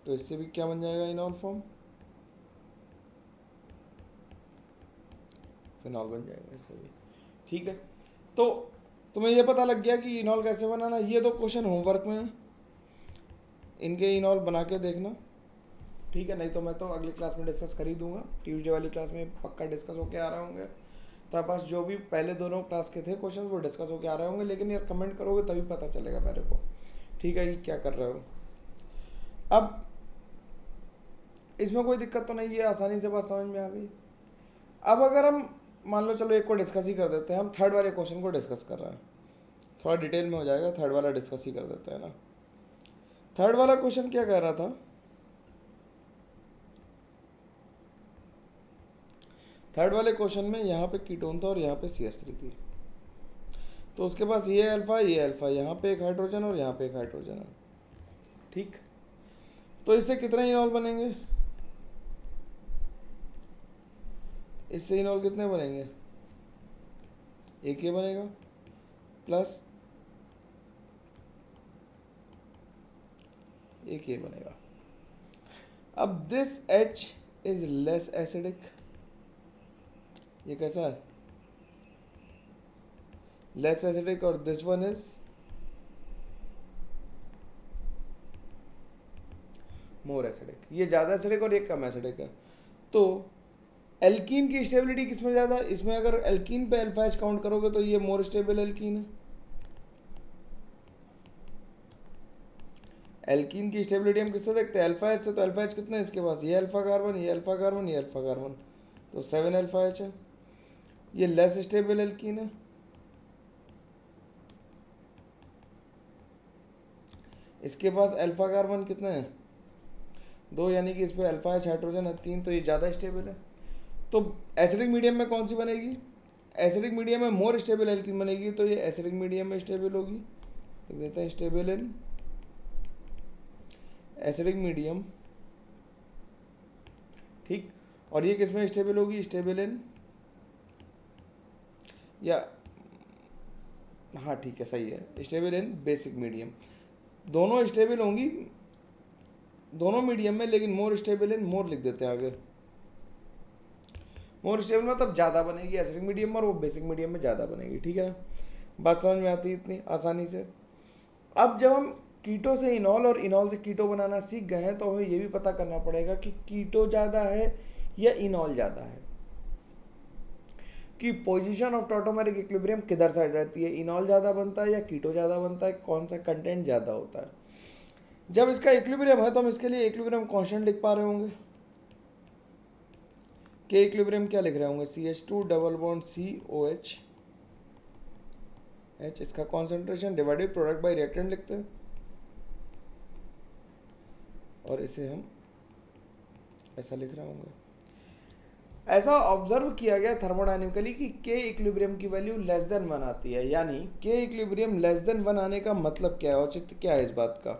A: तो इससे भी क्या बन जाएगा, इनॉल फॉर्म, फिनॉल बन जाएगा इससे भी। ठीक है, तो तुम्हें ये पता लग गया कि इनॉल कैसे बनाना। ये दो क्वेश्चन होमवर्क में है, इनके इनॉल बना के देखना। ठीक है, नहीं तो मैं तो अगली क्लास में डिस्कस कर ही दूंगा, ट्यूसडे वाली क्लास में पक्का डिस्कस होके आ रहे होंगे। तो पास जो भी पहले दोनों क्लास के थे क्वेश्चन वो डिस्कस होके आ रहे होंगे, लेकिन यार कमेंट करोगे तभी पता चलेगा मेरे को। ठीक है, कि क्या कर रहे हो। अब इसमें कोई दिक्कत तो नहीं है, आसानी से बात समझ में आ गई। अब अगर हम मान लो चलो एक को डिस्कस ही कर देते हैं, हम थर्ड वाले क्वेश्चन को डिस्कस कर रहे हैं, थोड़ा डिटेल में हो जाएगा, थर्ड वाला डिस्कस ही कर देते हैं ना। थर्ड वाला क्वेश्चन क्या कह रहा था, थर्ड वाले क्वेश्चन में यहाँ पे कीटोन था और यहाँ पे CH3 थी, तो उसके पास ये अल्फा, यहाँ पे एक हाइड्रोजन और यहाँ पे एक हाइड्रोजन है। ठीक, तो इससे कितने इनॉल बनेंगे, इससे इनॉल कितने बनेंगे, एक ये बनेगा प्लस एक ये बनेगा। अब this H is less acidic, ये कैसा है, लेस एसिडिक, और this one is more acidic, ये ज़्यादा एसिडिक और ये कम एसिडिक है। तो एल्कीन की स्टेबिलिटी किसमें ज़्यादा, इसमें अगर एल्कीन पे अल्फा एच काउंट करोगे तो ये मोर स्टेबल एल्कीन है। एल्कीन की स्टेबिलिटी हम किससे देखते हैं, अल्फा एच से। तो अल्फा एच कितना है इसके पास, ये अल्फा कार्बन, ये अल्फा कार्बन, ये अल्फा कार्बन, तो 7 अल्फा एच है। ये लेस स्टेबल एल्कीन है, इसके पास अल्फा कार्बन कितना है, 2, यानी कि इस पर अल्फा एच हाइड्रोजन है 3, तो ये ज़्यादा स्टेबल है। तो एसिडिक मीडियम में कौन सी बनेगी, एसिडिक मीडियम में मोर स्टेबल एल्कीन बनेगी, तो ये एसिडिक मीडियम में स्टेबल होगी, लिख देते हैं स्टेबल इन एसिडिक मीडियम। ठीक, और ये किस में स्टेबल होगी, स्टेबल इन, या हाँ ठीक है सही है, स्टेबल इन बेसिक मीडियम। दोनों स्टेबल होंगी दोनों मीडियम में, लेकिन मोर स्टेबल इन, मोर लिख देते हैं आगे। मोर स्टेबल मतलब ज़्यादा बनेगी एसिडिक मीडियम और वो बेसिक मीडियम में ज़्यादा बनेगी। ठीक है ना, बात समझ में आती है इतनी आसानी से। अब जब हम कीटो से इनॉल और इनॉल से कीटो बनाना सीख गए हैं, तो हमें ये भी पता करना पड़ेगा कि कीटो ज़्यादा है या इनॉल ज़्यादा है, कि पोजीशन ऑफ टॉटोमेरिक इक्विलिब्रियम किधर साइड रहती है, इनॉल ज़्यादा बनता है या कीटो ज़्यादा बनता है, कौन सा कंटेंट ज़्यादा होता है। जब इसका इक्विलिब्रियम है तो हम इसके लिए इक्विलिब्रियम कांस्टेंट लिख पा रहे होंगे, के इक्विलिब्रियम क्या लिख रहे होंगे, CH2 double bond COH H, इसका concentration divided product bye reactant लिखते हैं, और इसे हम ऐसा लिख रहे होंगे। ऐसा ऑब्जर्व किया गया थर्मोडायनेमिकली कि के इक्विलिब्रियम की वैल्यू लेस देन 1 आती है, यानी के इक्विलिब्रियम लेस देन 1 आने का मतलब क्या है, औचित्य क्या है इस बात का।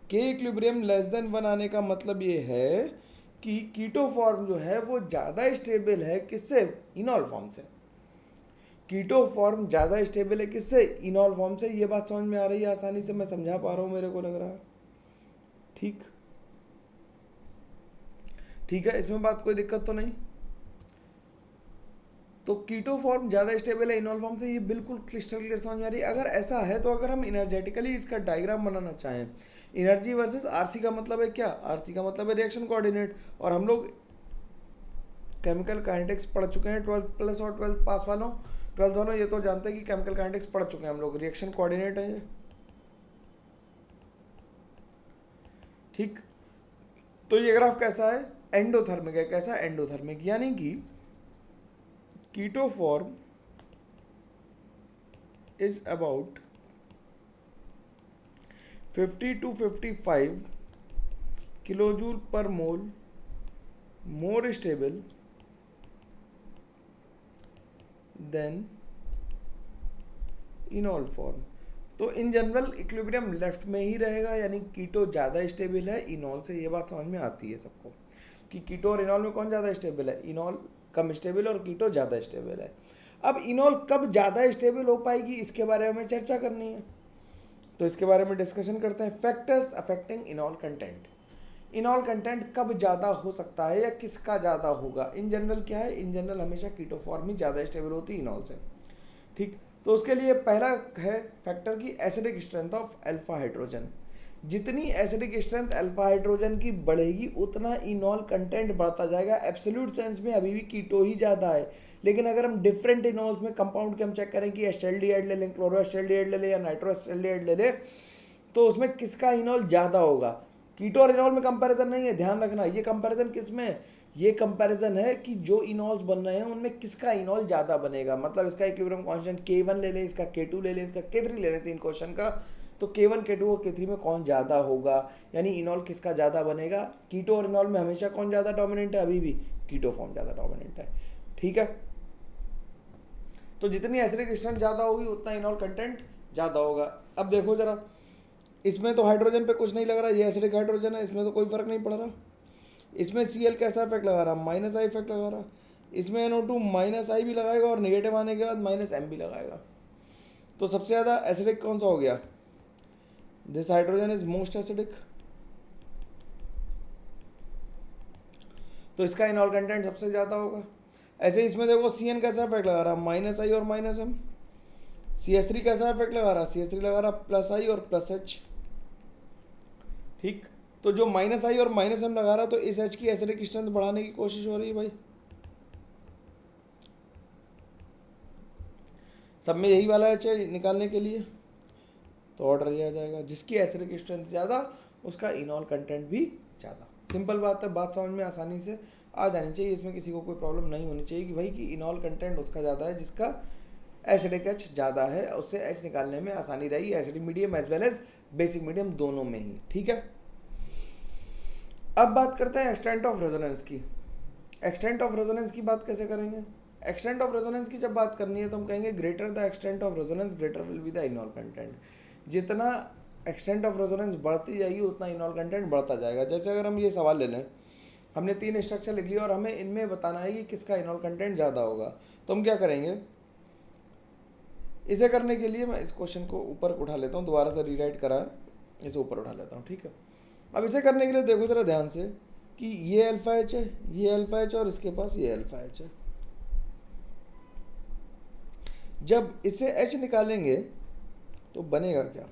A: के इक्विलिब्रियम लेस देन 1 आने का मतलब ये है कि कीटो फॉर्म जो है वो ज़्यादा स्टेबल है किससे, इनॉल फॉर्म से। कीटो फॉर्म ज़्यादा स्टेबल है किससे, इनॉल फॉर्म से। ये बात समझ में आ रही है, आसानी से मैं समझा पा रहा हूँ मेरे को लग रहा है। ठीक ठीक है, इसमें बात कोई दिक्कत तो नहीं। तो कीटो फॉर्म ज़्यादा स्टेबल है इनॉल फॉर्म से, ये बिल्कुल क्रिस्टल क्लियर समझ में आ रही है। अगर ऐसा है तो अगर हम इनर्जेटिकली इसका डायग्राम बनाना चाहें, एनर्जी वर्सेस आरसी का मतलब है क्या, आरसी का मतलब है रिएक्शन कोऑर्डिनेट। और हम लोग केमिकल काइनेटिक्स पढ़ चुके हैं 12th प्लस और 12th पास वालों, 12th वालों ये तो जानते हैं कि केमिकल काइनेटिक्स पढ़ चुके हैं हम लोग, रिएक्शन कोऑर्डिनेट है ये। ठीक, तो ये ग्राफ कैसा है, एंडोथर्मिक है। कैसा, एंडोथर्मिक, यानी कि keto form is about 50 to 55 kilojoule per mole more stable than enol form. तो इन जनरल इक्विलिब्रियम लेफ्ट में ही रहेगा, यानी कीटो ज़्यादा स्टेबल है इनॉल से। ये बात समझ में आती है सबको कि कीटो और इनॉल में कौन ज़्यादा स्टेबल है, इनॉल कम स्टेबल और कीटो ज़्यादा स्टेबल है। अब इनॉल कब ज़्यादा स्टेबल हो पाएगी, इसके बारे में चर्चा करनी है, तो इसके बारे में डिस्कशन करते हैं। फैक्टर्स अफेक्टिंग इनॉल कंटेंट, इनॉल कंटेंट कब ज़्यादा हो सकता है या किसका ज़्यादा होगा। इन जनरल क्या है, इन जनरल हमेशा कीटो फॉर्म ही ज़्यादा स्टेबल होती है इनॉल से। ठीक, तो उसके लिए पहला है फैक्टर की acidic strength of alpha hydrogen. जितनी एसिडिक स्ट्रेंथ अल्फा हाइड्रोजन की बढ़ेगी उतना इनॉल कंटेंट बढ़ता जाएगा। एब्सोल्यूट सेंस में अभी भी कीटो ही ज़्यादा है, लेकिन अगर हम डिफरेंट इनॉल्स में कंपाउंड के हम चेक करें कि एस्टल्डिहाइड ले लें, क्लोरो एस्टल्डिहाइड ले लें या नाइट्रो एस्टल्डिहाइड ले लें, तो उसमें किसका इनॉल ज़्यादा होगा। कीटो और इनॉल में कंपैरिजन नहीं है, ध्यान रखना। ये कंपैरिजन किस में है, ये कंपैरिजन है कि जो इनॉल्स बन रहे हैं उनमें किसका इनॉल ज़्यादा बनेगा। मतलब इसका इक्विलिब्रियम कांस्टेंट K1 ले लें, इसका K2 ले लें, इसका K3 ले लें, 3 क्वेश्चन का, तो K1 K2 और K3 में कौन ज़्यादा होगा, यानी इनॉल किसका ज़्यादा बनेगा। कीटो और इनॉल में हमेशा कौन ज़्यादा डोमिनेंट है, अभी भी कीटो फॉर्म ज़्यादा डोमिनेंट है। ठीक है, तो जितनी एसिडिक स्ट्रेंथ ज़्यादा होगी उतना इनॉल कंटेंट ज़्यादा होगा। अब देखो जरा, इसमें तो हाइड्रोजन पे कुछ नहीं लग रहा, ये एसिडिक हाइड्रोजन है, इसमें तो कोई फर्क नहीं पड़ रहा। इसमें Cl कैसा इफेक्ट लगा रहा, माइनस आई इफेक्ट लगा रहा। इसमें NO2 माइनस आई भी लगाएगा और नेगेटिव आने के बाद माइनस एम भी लगाएगा। तो सबसे ज़्यादा एसिडिक कौन सा हो गया, this hydrogen is most acidic, तो इसका इनॉल कंटेंट सबसे ज़्यादा होगा। ऐसे ही इसमें देखो Cn कैसा इफेक्ट लगा रहा, माइनस आई और माइनस एम। CH3 कैसा इफेक्ट लगा रहा, CH3 लगा रहा प्लस आई और प्लस एच। ठीक, तो जो माइनस आई और माइनस एम लगा रहा, तो इस एच की एसिडिक स्ट्रेंथ बढ़ाने की कोशिश हो रही है भाई। सब में यही वाला एच है निकालने के लिए, तो ऑर्डर ये आ जाएगा, जिसकी एसिडिक स्ट्रेंथ ज़्यादा उसका इनॉल कंटेंट भी ज़्यादा। सिंपल बात है, बात समझ में आसानी से आ जानी चाहिए, इसमें किसी को कोई प्रॉब्लम नहीं होनी चाहिए कि भाई कि इनॉल कंटेंट उसका ज़्यादा है जिसका एसिडिक एच ज़्यादा है, उससे एच निकालने में आसानी रहेगी, acidic medium as well as basic medium दोनों में ही। ठीक है, अब बात करते हैं एक्सटेंट ऑफ रेजोनेंस की। एक्सटेंट ऑफ रेजोनेंस की बात कैसे करेंगे, एक्सटेंट ऑफ रेजोनेंस की जब बात करनी है तो हम कहेंगे greater the extent of resonance greater will be the इनॉल content. जितना एक्सटेंट ऑफ रेजोनेंस बढ़ती जाएगी उतना इनॉल कंटेंट बढ़ता जाएगा। जैसे अगर हम ये सवाल ले लें, हमने 3 स्ट्रक्चर लिख लिया और हमें इनमें बताना है कि किसका इनॉल कंटेंट ज़्यादा होगा, तो हम क्या करेंगे, इसे करने के लिए मैं इस क्वेश्चन को ऊपर उठा लेता हूँ, दोबारा से रीराइट करा है, इसे ऊपर उठा लेता हूँ। ठीक है, अब इसे करने के लिए देखो जरा ध्यान से कि ये अल्फा एच है, ये अल्फा एच और इसके पास ये अल्फा एच है। जब इसे एच निकालेंगे तो बनेगा क्या,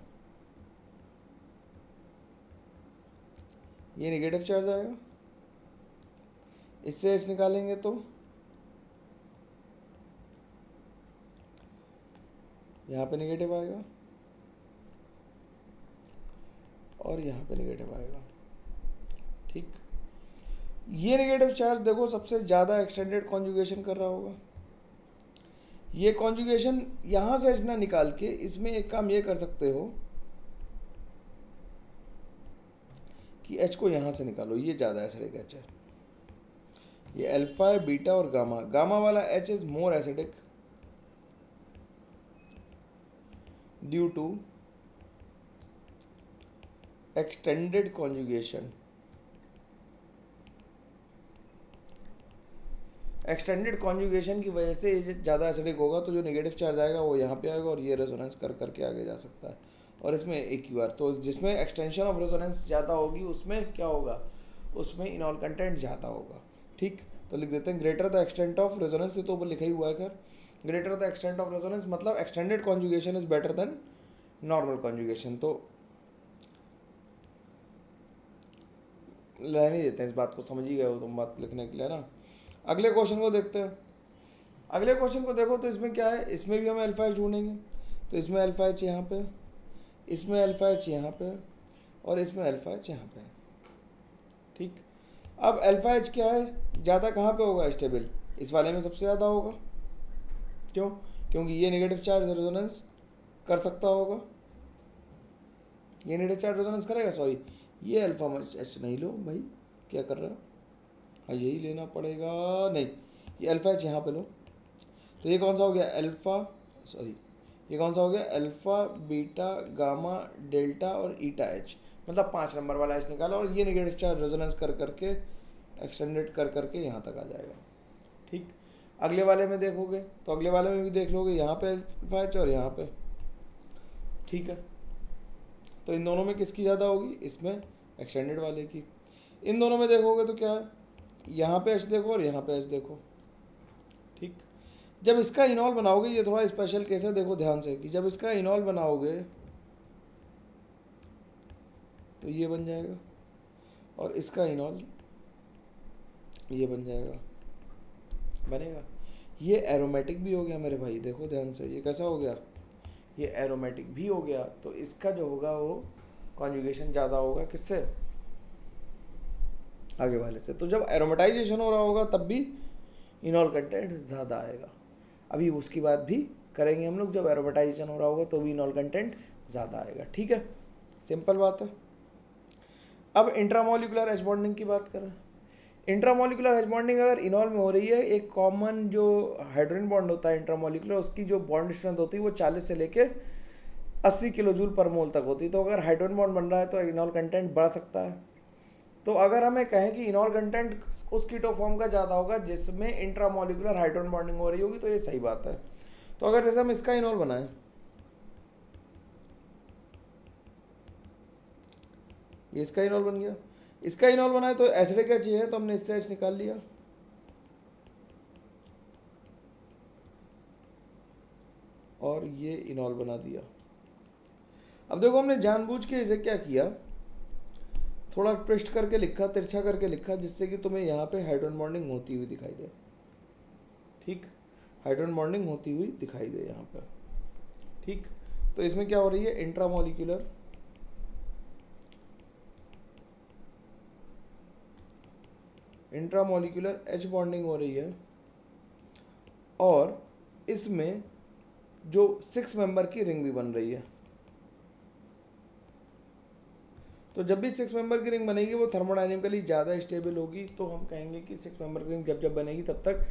A: ये नेगेटिव चार्ज आएगा, इससे एच निकालेंगे तो यहाँ पे नेगेटिव आएगा और यहाँ पे नेगेटिव आएगा। ठीक, ये नेगेटिव चार्ज देखो सबसे ज़्यादा एक्सटेंडेड कॉन्जुगेशन कर रहा होगा। ये कॉन्जुगेशन यहाँ से एच ना निकाल के इसमें एक काम ये कर सकते हो कि एच को यहाँ से निकालो, ये ज़्यादा एसिडिक एच है। ये अल्फा है, बीटा और गामा, गामा वाला H is more acidic due to extended conjugation extended conjugation की वजह से ये ज़्यादा एसिडिक होगा, तो जो नेगेटिव चार्ज आएगा वो यहाँ पे आएगा और ये रेजोनेंस कर करके आगे जा सकता है, और इसमें एक ही बार। तो जिसमें एक्सटेंशन ऑफ रेजोनेंस ज़्यादा होगी उसमें क्या होगा, उसमें इनॉल कंटेंट ज़्यादा होगा। ठीक, तो लिख देते हैं greater the extent of resonance, ये तो ऊपर लिखा ही हुआ है खैर। Greater the extent of resonance मतलब extended conjugation is better than normal conjugation. तो रहने देते हैं इस बात को, समझ ही गए हो तुम बात लिखने के लिए ना। अगले क्वेश्चन को देखते हैं। अगले क्वेश्चन को देखो तो इसमें क्या है, इसमें भी हम अल्फा एच ढूंढेंगे। तो इसमें अल्फा एच यहाँ पे, इसमें अल्फा एच यहाँ पे, और इसमें अल्फा एच यहाँ पे। ठीक, अब अल्फा एच क्या है, ज़्यादा कहाँ पे होगा स्टेबल, इस वाले में सबसे ज़्यादा होगा। क्यों, क्योंकि ये नेगेटिव चार्ज रेजोनेंस कर सकता होगा, ये नेगेटिव चार्ज रेजोनेंस करेगा, सॉरी ये अल्फा एच नहीं लो भाई, क्या कर रहा है, हाँ यही लेना पड़ेगा, नहीं ये अल्फा एच यहाँ पे लो। तो ये कौन सा हो गया अल्फा, सॉरी ये कौन सा हो गया अल्फा बीटा गामा डेल्टा और ईटा एच, मतलब 5 नंबर वाला एच निकाला, और ये नेगेटिव चार्ज रेजोनेंस कर करके एक्सटेंडेड कर करके यहाँ तक आ जाएगा। ठीक, अगले वाले में देखोगे तो अगले वाले में भी देख लोगे, यहाँ पे अल्फा एच और यहाँ पे। ठीक है, तो इन दोनों में किसकी ज़्यादा होगी, इसमें एक्सटेंडेड वाले की। इन दोनों में देखोगे तो क्या है, यहाँ पे एच देखो और यहाँ पे एच देखो। ठीक, जब इसका इनॉल बनाओगे, ये थोड़ा स्पेशल केस है, देखो ध्यान से कि जब इसका इनॉल बनाओगे तो ये बन जाएगा, और इसका इनॉल ये बन जाएगा, बनेगा। ये एरोमेटिक भी हो गया मेरे भाई, देखो ध्यान से, ये कैसा हो गया, ये एरोमेटिक भी हो गया। तो इसका जो होगा वो कॉन्जुगेशन ज़्यादा होगा किससे, आगे वाले से। तो जब एरोमेटाइजेशन हो रहा होगा तब भी इनॉल कंटेंट ज़्यादा आएगा। अभी उसकी बात भी करेंगे हम लोग, जब एरोमेटाइजेशन हो रहा होगा तो भी इनॉल कंटेंट ज़्यादा आएगा। ठीक है, सिंपल बात है। अब इंट्रामोलिकुलर एच बॉन्डिंग की बात करें। इंट्रामोलिकुलर एच बॉन्डिंग अगर इनॉल में हो रही है, एक कॉमन जो हाइड्रोजन बॉन्ड होता है इंट्रामोलिकुलर, उसकी जो बॉन्ड स्ट्रेंथ होती है वो 40 से लेके 80 किलो जूल पर मोल तक होती है। तो अगर हाइड्रोजन बॉन्ड बन रहा है तो इनॉल कंटेंट बढ़ सकता है। तो अगर हमें कहें कि इनॉल कंटेंट उस कीटो फॉर्म का ज़्यादा होगा जिसमें इंट्रामोलिकुलर हाइड्रोजन बॉन्डिंग हो रही होगी, तो ये सही बात है। तो अगर जैसे हम इसका इनॉल बनाएं, ये इसका इनॉल बन गया, इसका इनॉल बनाए तो एसिडिक एच है, तो हमने इससे एच निकाल लिया, और ये इनॉल बना दिया। अब देखो हमने जानबूझ के इसे क्या किया, थोड़ा ट्विस्ट करके लिखा, तिरछा करके लिखा, जिससे कि तुम्हें यहाँ पे हाइड्रोजन बॉन्डिंग होती हुई दिखाई दे। ठीक, हाइड्रोजन बॉन्डिंग होती हुई दिखाई दे यहाँ पर। ठीक, तो इसमें क्या हो रही है, इंट्रामोलिकुलर एच बॉन्डिंग हो रही है, और इसमें जो 6 मेंबर की रिंग भी बन रही है। तो जब भी 6 मेंबर की रिंग बनेगी वो थर्मोडायनेमिकली ज़्यादा स्टेबल होगी। तो हम कहेंगे कि 6 मेंबर की रिंग जब जब बनेगी तब तक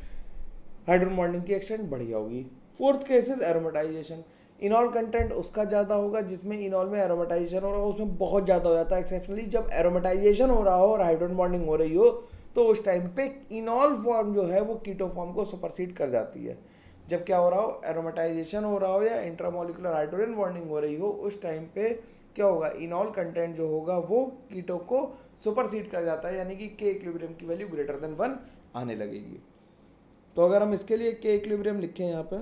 A: हाइड्रोजन बॉन्डिंग की एक्सटेंट बढ़िया होगी। Fourth case is aromatisation. इनॉल content उसका ज़्यादा होगा जिसमें इनॉल में एरोमेटाइजेशन हो रहा हो, उसमें बहुत ज़्यादा हो जाता है। एक्सेप्शनली जब एरोमेटाइजेशन हो रहा हो और हाइड्रोजन बॉन्डिंग हो रही हो तो उस टाइम पे इनॉल फॉर्म जो है वो कीटो फॉर्म को सुपरसीड कर जाती है। जब क्या हो रहा हो, एरोमेटाइजेशन हो रहा हो या इंट्रामोलिकुलर हाइड्रोजन बॉन्डिंग हो रही हो, उस टाइम पे क्या होगा, इनॉल कंटेंट जो होगा वो कीटो को सुपरसीड कर जाता है, यानी कि के इक्विलिब्रियम की वैल्यू ग्रेटर देन 1 आने लगेगी। तो अगर हम इसके लिए के इक्विलिब्रियम लिखें यहाँ पे,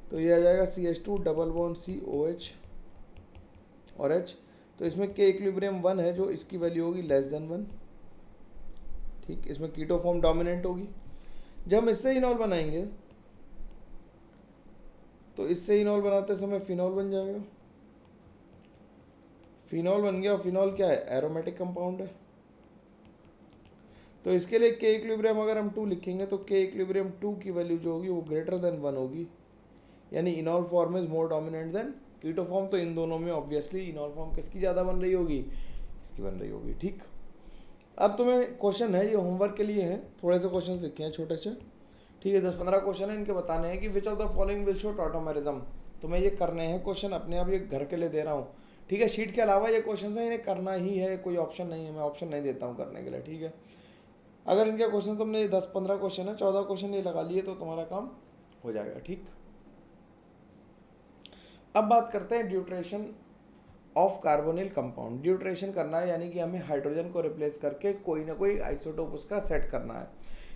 A: तो ये आ जाएगा CH2 डबल बॉन्ड COH और H। तो इसमें के इक्विलिब्रियम 1 है, जो इसकी वैल्यू होगी लेस देन 1। ठीक, इसमें कीटो फॉर्म डोमिनेंट होगी। जब हम इससे इनॉल बनाएंगे तो इससे इनॉल बनाते समय फिनॉल बन जाएगा। फिनॉल बन गया, और फिनॉल क्या है, एरोमेटिक कंपाउंड है। तो इसके लिए के इक्विलिब्रियम अगर हम 2 लिखेंगे तो के इक्विलिब्रियम 2 की वैल्यू जो होगी वो ग्रेटर देन 1 होगी, यानी enol form is more dominant than keto form. तो इन दोनों में ऑब्वियसली इनॉल फॉर्म किसकी ज़्यादा बन रही होगी, इसकी बन रही होगी। ठीक, अब तुम्हें क्वेश्चन है, ये होमवर्क के लिए है, थोड़े से क्वेश्चन लिखे हैं छोटे से। ठीक है, 10-15 क्वेश्चन है, इनके बताने हैं कि which of the following will show tautomerism. तुम्हें ये करने हैं क्वेश्चन, अपने आप ये घर के लिए दे रहा हूँ। ठीक है, शीट के अलावा ये क्वेश्चन है, इन्हें करना ही है, कोई ऑप्शन नहीं है, मैं ऑप्शन नहीं देता हूँ करने के लिए। ठीक है, अगर इनके क्वेश्चन तुमने 10-15 क्वेश्चन है, 14 क्वेश्चन ये लगा लिए तो तुम्हारा काम हो जाएगा। ठीक, अब बात करते हैं ड्यूट्रेशन ऑफ कार्बोनिल कंपाउंड। ड्यूट्रेशन करना है यानी कि हमें हाइड्रोजन को रिप्लेस करके कोई ना कोई आइसोटोप उसका सेट करना है।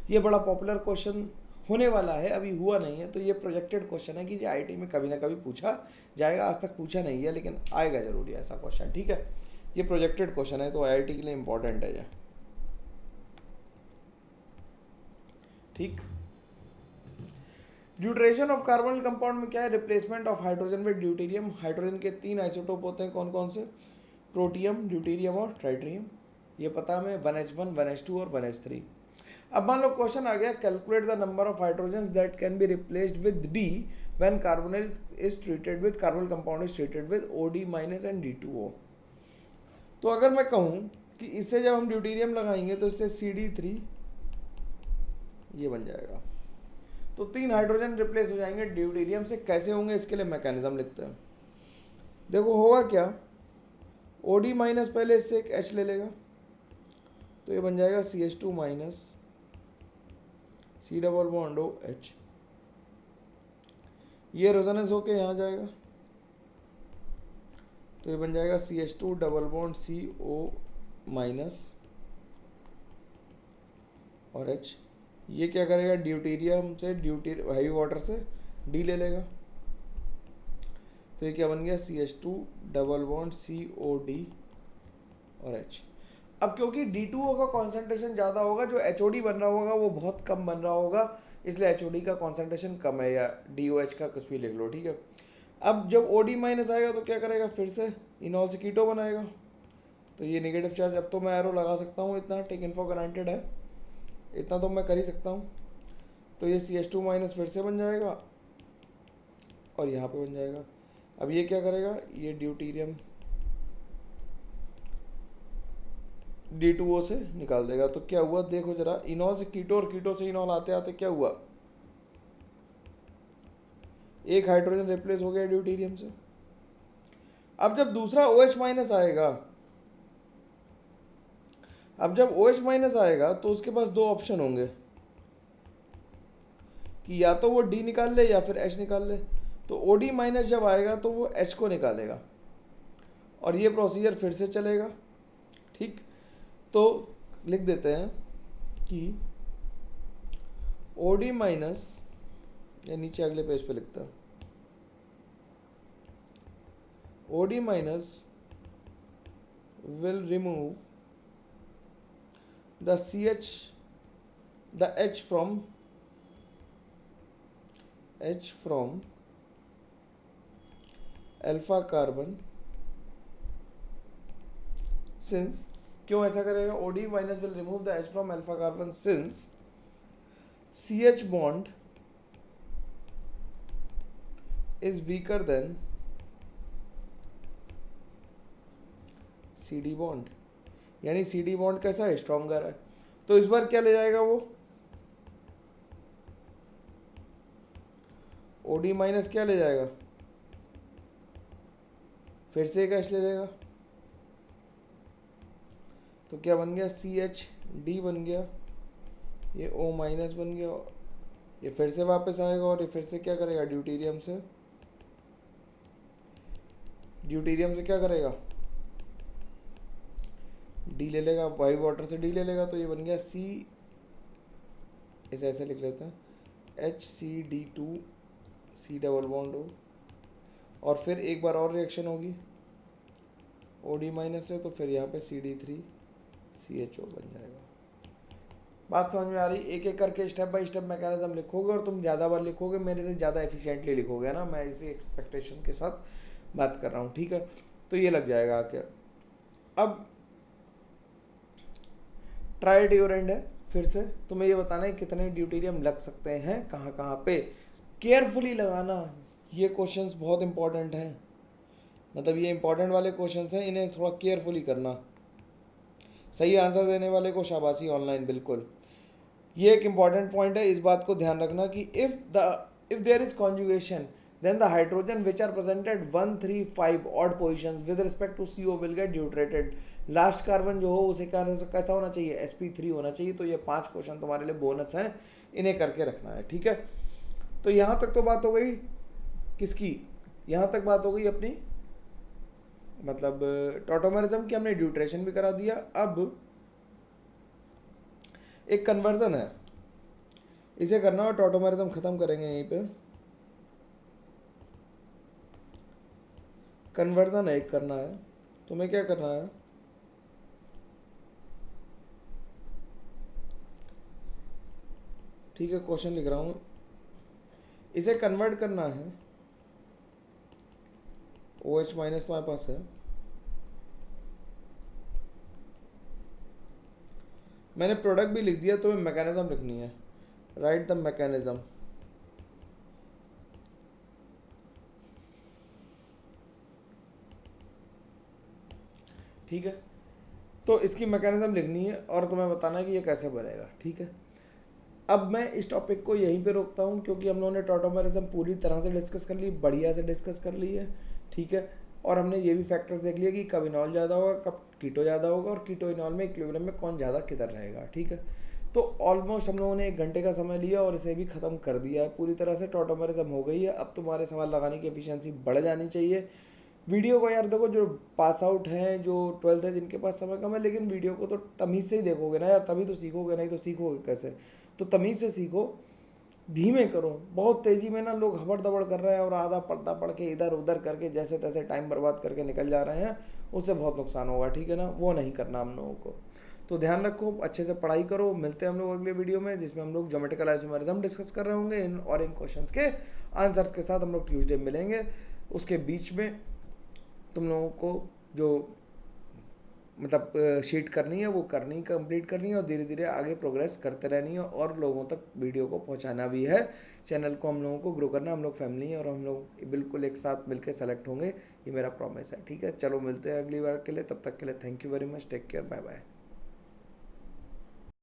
A: ये बड़ा पॉपुलर क्वेश्चन होने वाला है, अभी हुआ नहीं है, तो ये प्रोजेक्टेड क्वेश्चन है कि जो आईआईटी में कभी ना कभी पूछा जाएगा। आज तक पूछा नहीं है लेकिन आएगा जरूरी ऐसा क्वेश्चन। ठीक है, ये प्रोजेक्टेड क्वेश्चन है तो आईआईटी के लिए इंपॉर्टेंट है ये। ठीक, ड्यूट्रेशन ऑफ कार्बोनिल कंपाउंड में क्या है, replacement of hydrogen with deuterium. Hydrogen के 3 आइसोटोप होते हैं, कौन कौन से, प्रोटियम, ड्यूटेरियम और ट्राइट्रियम। ये पता है हमें, 1s1, 1s2 और 1s3। अब मान लो क्वेश्चन आ गया, calculate the number of hydrogen that can be replaced with D when carbonyl is treated with, carbonyl compound is treated with OD- and D2O। तो अगर मैं कहूँ कि इससे जब हम ड्यूटेरियम लगाएंगे तो इससे CD3 ये बन जाएगा, तो 3 हाइड्रोजन रिप्लेस हो जाएंगे ड्यूटेरियम से। कैसे होंगे इसके लिए मैकेनिज्म लिखते हैं। देखो होगा क्या, OD- पहले इससे एक H ले लेगा तो ये बन जाएगा CH2- C=OH। ये रेजोनेंस होके यहाँ जाएगा तो ये बन जाएगा CH2CO- और H। ये क्या करेगा, ड्यूटेरियम से हैवी वाटर से D ले लेगा तो ये क्या बन गया, CH2COD और H। अब क्योंकि D2O का कॉन्सेंट्रेशन ज़्यादा होगा, जो HOD बन रहा होगा वो बहुत कम बन रहा होगा, इसलिए HOD का कॉन्सेंट्रेशन कम है, या DOH का कुछ भी लिख लो। ठीक है, अब जब OD- आएगा तो क्या करेगा, फिर से इनॉल से कीटो बनाएगा तो ये नेगेटिव चार्ज। अब तो मैं एरो लगा सकता हूँ, इतना टेक इन फॉर ग्रांटेड है, इतना तो मैं कर ही सकता हूँ। तो ये CH2- फिर से बन जाएगा और यहाँ पे बन जाएगा। अब ये क्या करेगा, ये ड्यूटेरियम D2O से निकाल देगा। तो क्या हुआ देखो जरा, इनॉल से कीटो और कीटो से इनॉल आते आते क्या हुआ, एक हाइड्रोजन रिप्लेस हो गया ड्यूटेरियम से। अब जब दूसरा OH- आएगा, अब जब OH- आएगा तो उसके पास 2 ऑप्शन होंगे कि या तो वो D निकाल ले या फिर H निकाल ले। तो OD- जब आएगा तो वो H को निकालेगा और ये प्रोसीजर फिर से चलेगा। ठीक, तो लिख देते हैं कि OD- या नीचे अगले पेज पे लिखता है, OD- will remove the H from alpha carbon since, क्यों ऐसा करेगा, OD- will remove the H from alpha carbon since CH bond is weaker than CD bond, यानी CD bond कैसा है, स्ट्रॉन्गर है। तो इस बार क्या ले जाएगा वो, OD- क्या ले जाएगा, फिर से एक H ले लेगा तो क्या बन गया, CHD बन गया, ये O- बन गया, ये फिर से वापस आएगा और ये फिर से क्या करेगा, ड्यूटेरियम से क्या करेगा, D ले लेगा, वाइट वाटर से D ले लेगा तो ये बन गया C, इसे ऐसे लिख लेते हैं, HCD2 C=O। और फिर एक बार और रिएक्शन होगी OD- से, तो फिर यहाँ पे CD3 CHO बन जाएगा। बात समझ में आ रही, एक एक करके स्टेप बाय स्टेप मैकेनिज्म लिखोगे और तुम ज़्यादा बार लिखोगे, मेरे से ज़्यादा एफिशिएंटली लिखोगे ना, मैं इसी एक्सपेक्टेशन के साथ बात कर रहा हूँ। ठीक है, तो ये लग जाएगा आके। अब ट्राइड्यूरेंड है, फिर से तुम्हें ये बताना है कितने ड्यूटेरियम लग सकते हैं कहाँ कहाँ पे, केयरफुली लगाना। ये क्वेश्चंस बहुत इंपॉर्टेंट हैं, मतलब ये इंपॉर्टेंट वाले क्वेश्चंस हैं, इन्हें थोड़ा केयरफुली करना। सही आंसर देने वाले को शाबाशी ऑनलाइन, बिल्कुल। ये एक इंपॉर्टेंट पॉइंट है, इस बात को ध्यान रखना कि if there is conjugation then the hydrogen which are presented 1 3 5 odd positions with respect to CO will get deuterated. Last carbon जो हो उसे कैसा होना चाहिए, sp3 होना चाहिए। तो ये 5 क्वेश्चन तुम्हारे लिए बोनस हैं, इन्हें करके रखना है, ठीक है। तो यहाँ तक तो बात हो गई किसकी, यहाँ तक बात हो गई अपनी मतलब टॉटोमेरिज्म की, हमने ड्यूट्रेशन भी करा दिया। अब एक कन्वर्जन है, इसे करना और टॉटोमेरिज्म खत्म करेंगे यहीं पे। कन्वर्जन है एक करना है, तुम्हें क्या करना है, ठीक है क्वेश्चन लिख रहा हूँ, इसे कन्वर्ट करना है। OH माइनस तुम्हारे पास है, मैंने प्रोडक्ट भी लिख दिया, तुम्हें मैकेनिज्म लिखनी है, राइट द मैकेनिज्म। ठीक है, तो इसकी मैकेनिज्म लिखनी है और तुम्हें बताना है कि ये कैसे बनेगा, ठीक है। अब मैं इस टॉपिक को यहीं पे रोकता हूँ क्योंकि हम लोगों ने टॉटोमेरिज्म पूरी तरह से डिस्कस कर ली, बढ़िया से डिस्कस कर ली है, ठीक है। और हमने ये भी फैक्टर्स देख लिया कि कब इनॉल ज़्यादा होगा, कब कीटो ज़्यादा होगा और कीटो इनॉल में इक्विलिब्रियम में कौन ज़्यादा किधर रहेगा, ठीक है। तो ऑलमोस्ट हम लोगों ने 1 घंटे का समय लिया और इसे भी ख़त्म कर दिया है पूरी तरह से, टॉटोमेरिज्म हो गई है। अब तुम्हारे सवाल लगाने की एफिशिएंसी बढ़ जानी चाहिए। वीडियो को यार देखो, जो पास आउट हैं, जो 12th है, जिनके पास समय कम है, लेकिन वीडियो को तो तमीज़ से ही देखोगे ना यार, तभी तो सीखोगे, नहीं तो सीखोगे कैसे। तो तमीज़ से सीखो, धीमे करो। बहुत तेज़ी में ना लोग हबड़ दबड़ कर रहे हैं और आधा पढ़ता पढ़ के इधर उधर करके जैसे तैसे टाइम बर्बाद करके निकल जा रहे हैं, उससे बहुत नुकसान होगा, ठीक है ना। वो नहीं करना हम लोगों को। तो ध्यान रखो, अच्छे से पढ़ाई करो। मिलते हैं हम लोग अगले वीडियो में जिसमें हम लोग ज्योमेट्रिकल आइसोमेरिज्म डिस्कस कर रहे होंगे इन क्वेश्चंस के आंसर्स के साथ हम लोग ट्यूसडे मिलेंगे। उसके बीच में तुम लोगों को जो मतलब शीट करनी है वो कंप्लीट करनी है और धीरे धीरे आगे प्रोग्रेस करते रहनी है और लोगों तक वीडियो को पहुंचाना भी है। चैनल को हम लोगों को ग्रो करना, हम लोग फैमिली हैं और हम लोग बिल्कुल एक साथ मिलकर सेलेक्ट होंगे, ये मेरा प्रॉमिस है, ठीक है। चलो मिलते हैं अगली बार के लिए, तब तक के लिए thank you very much, take care, bye bye.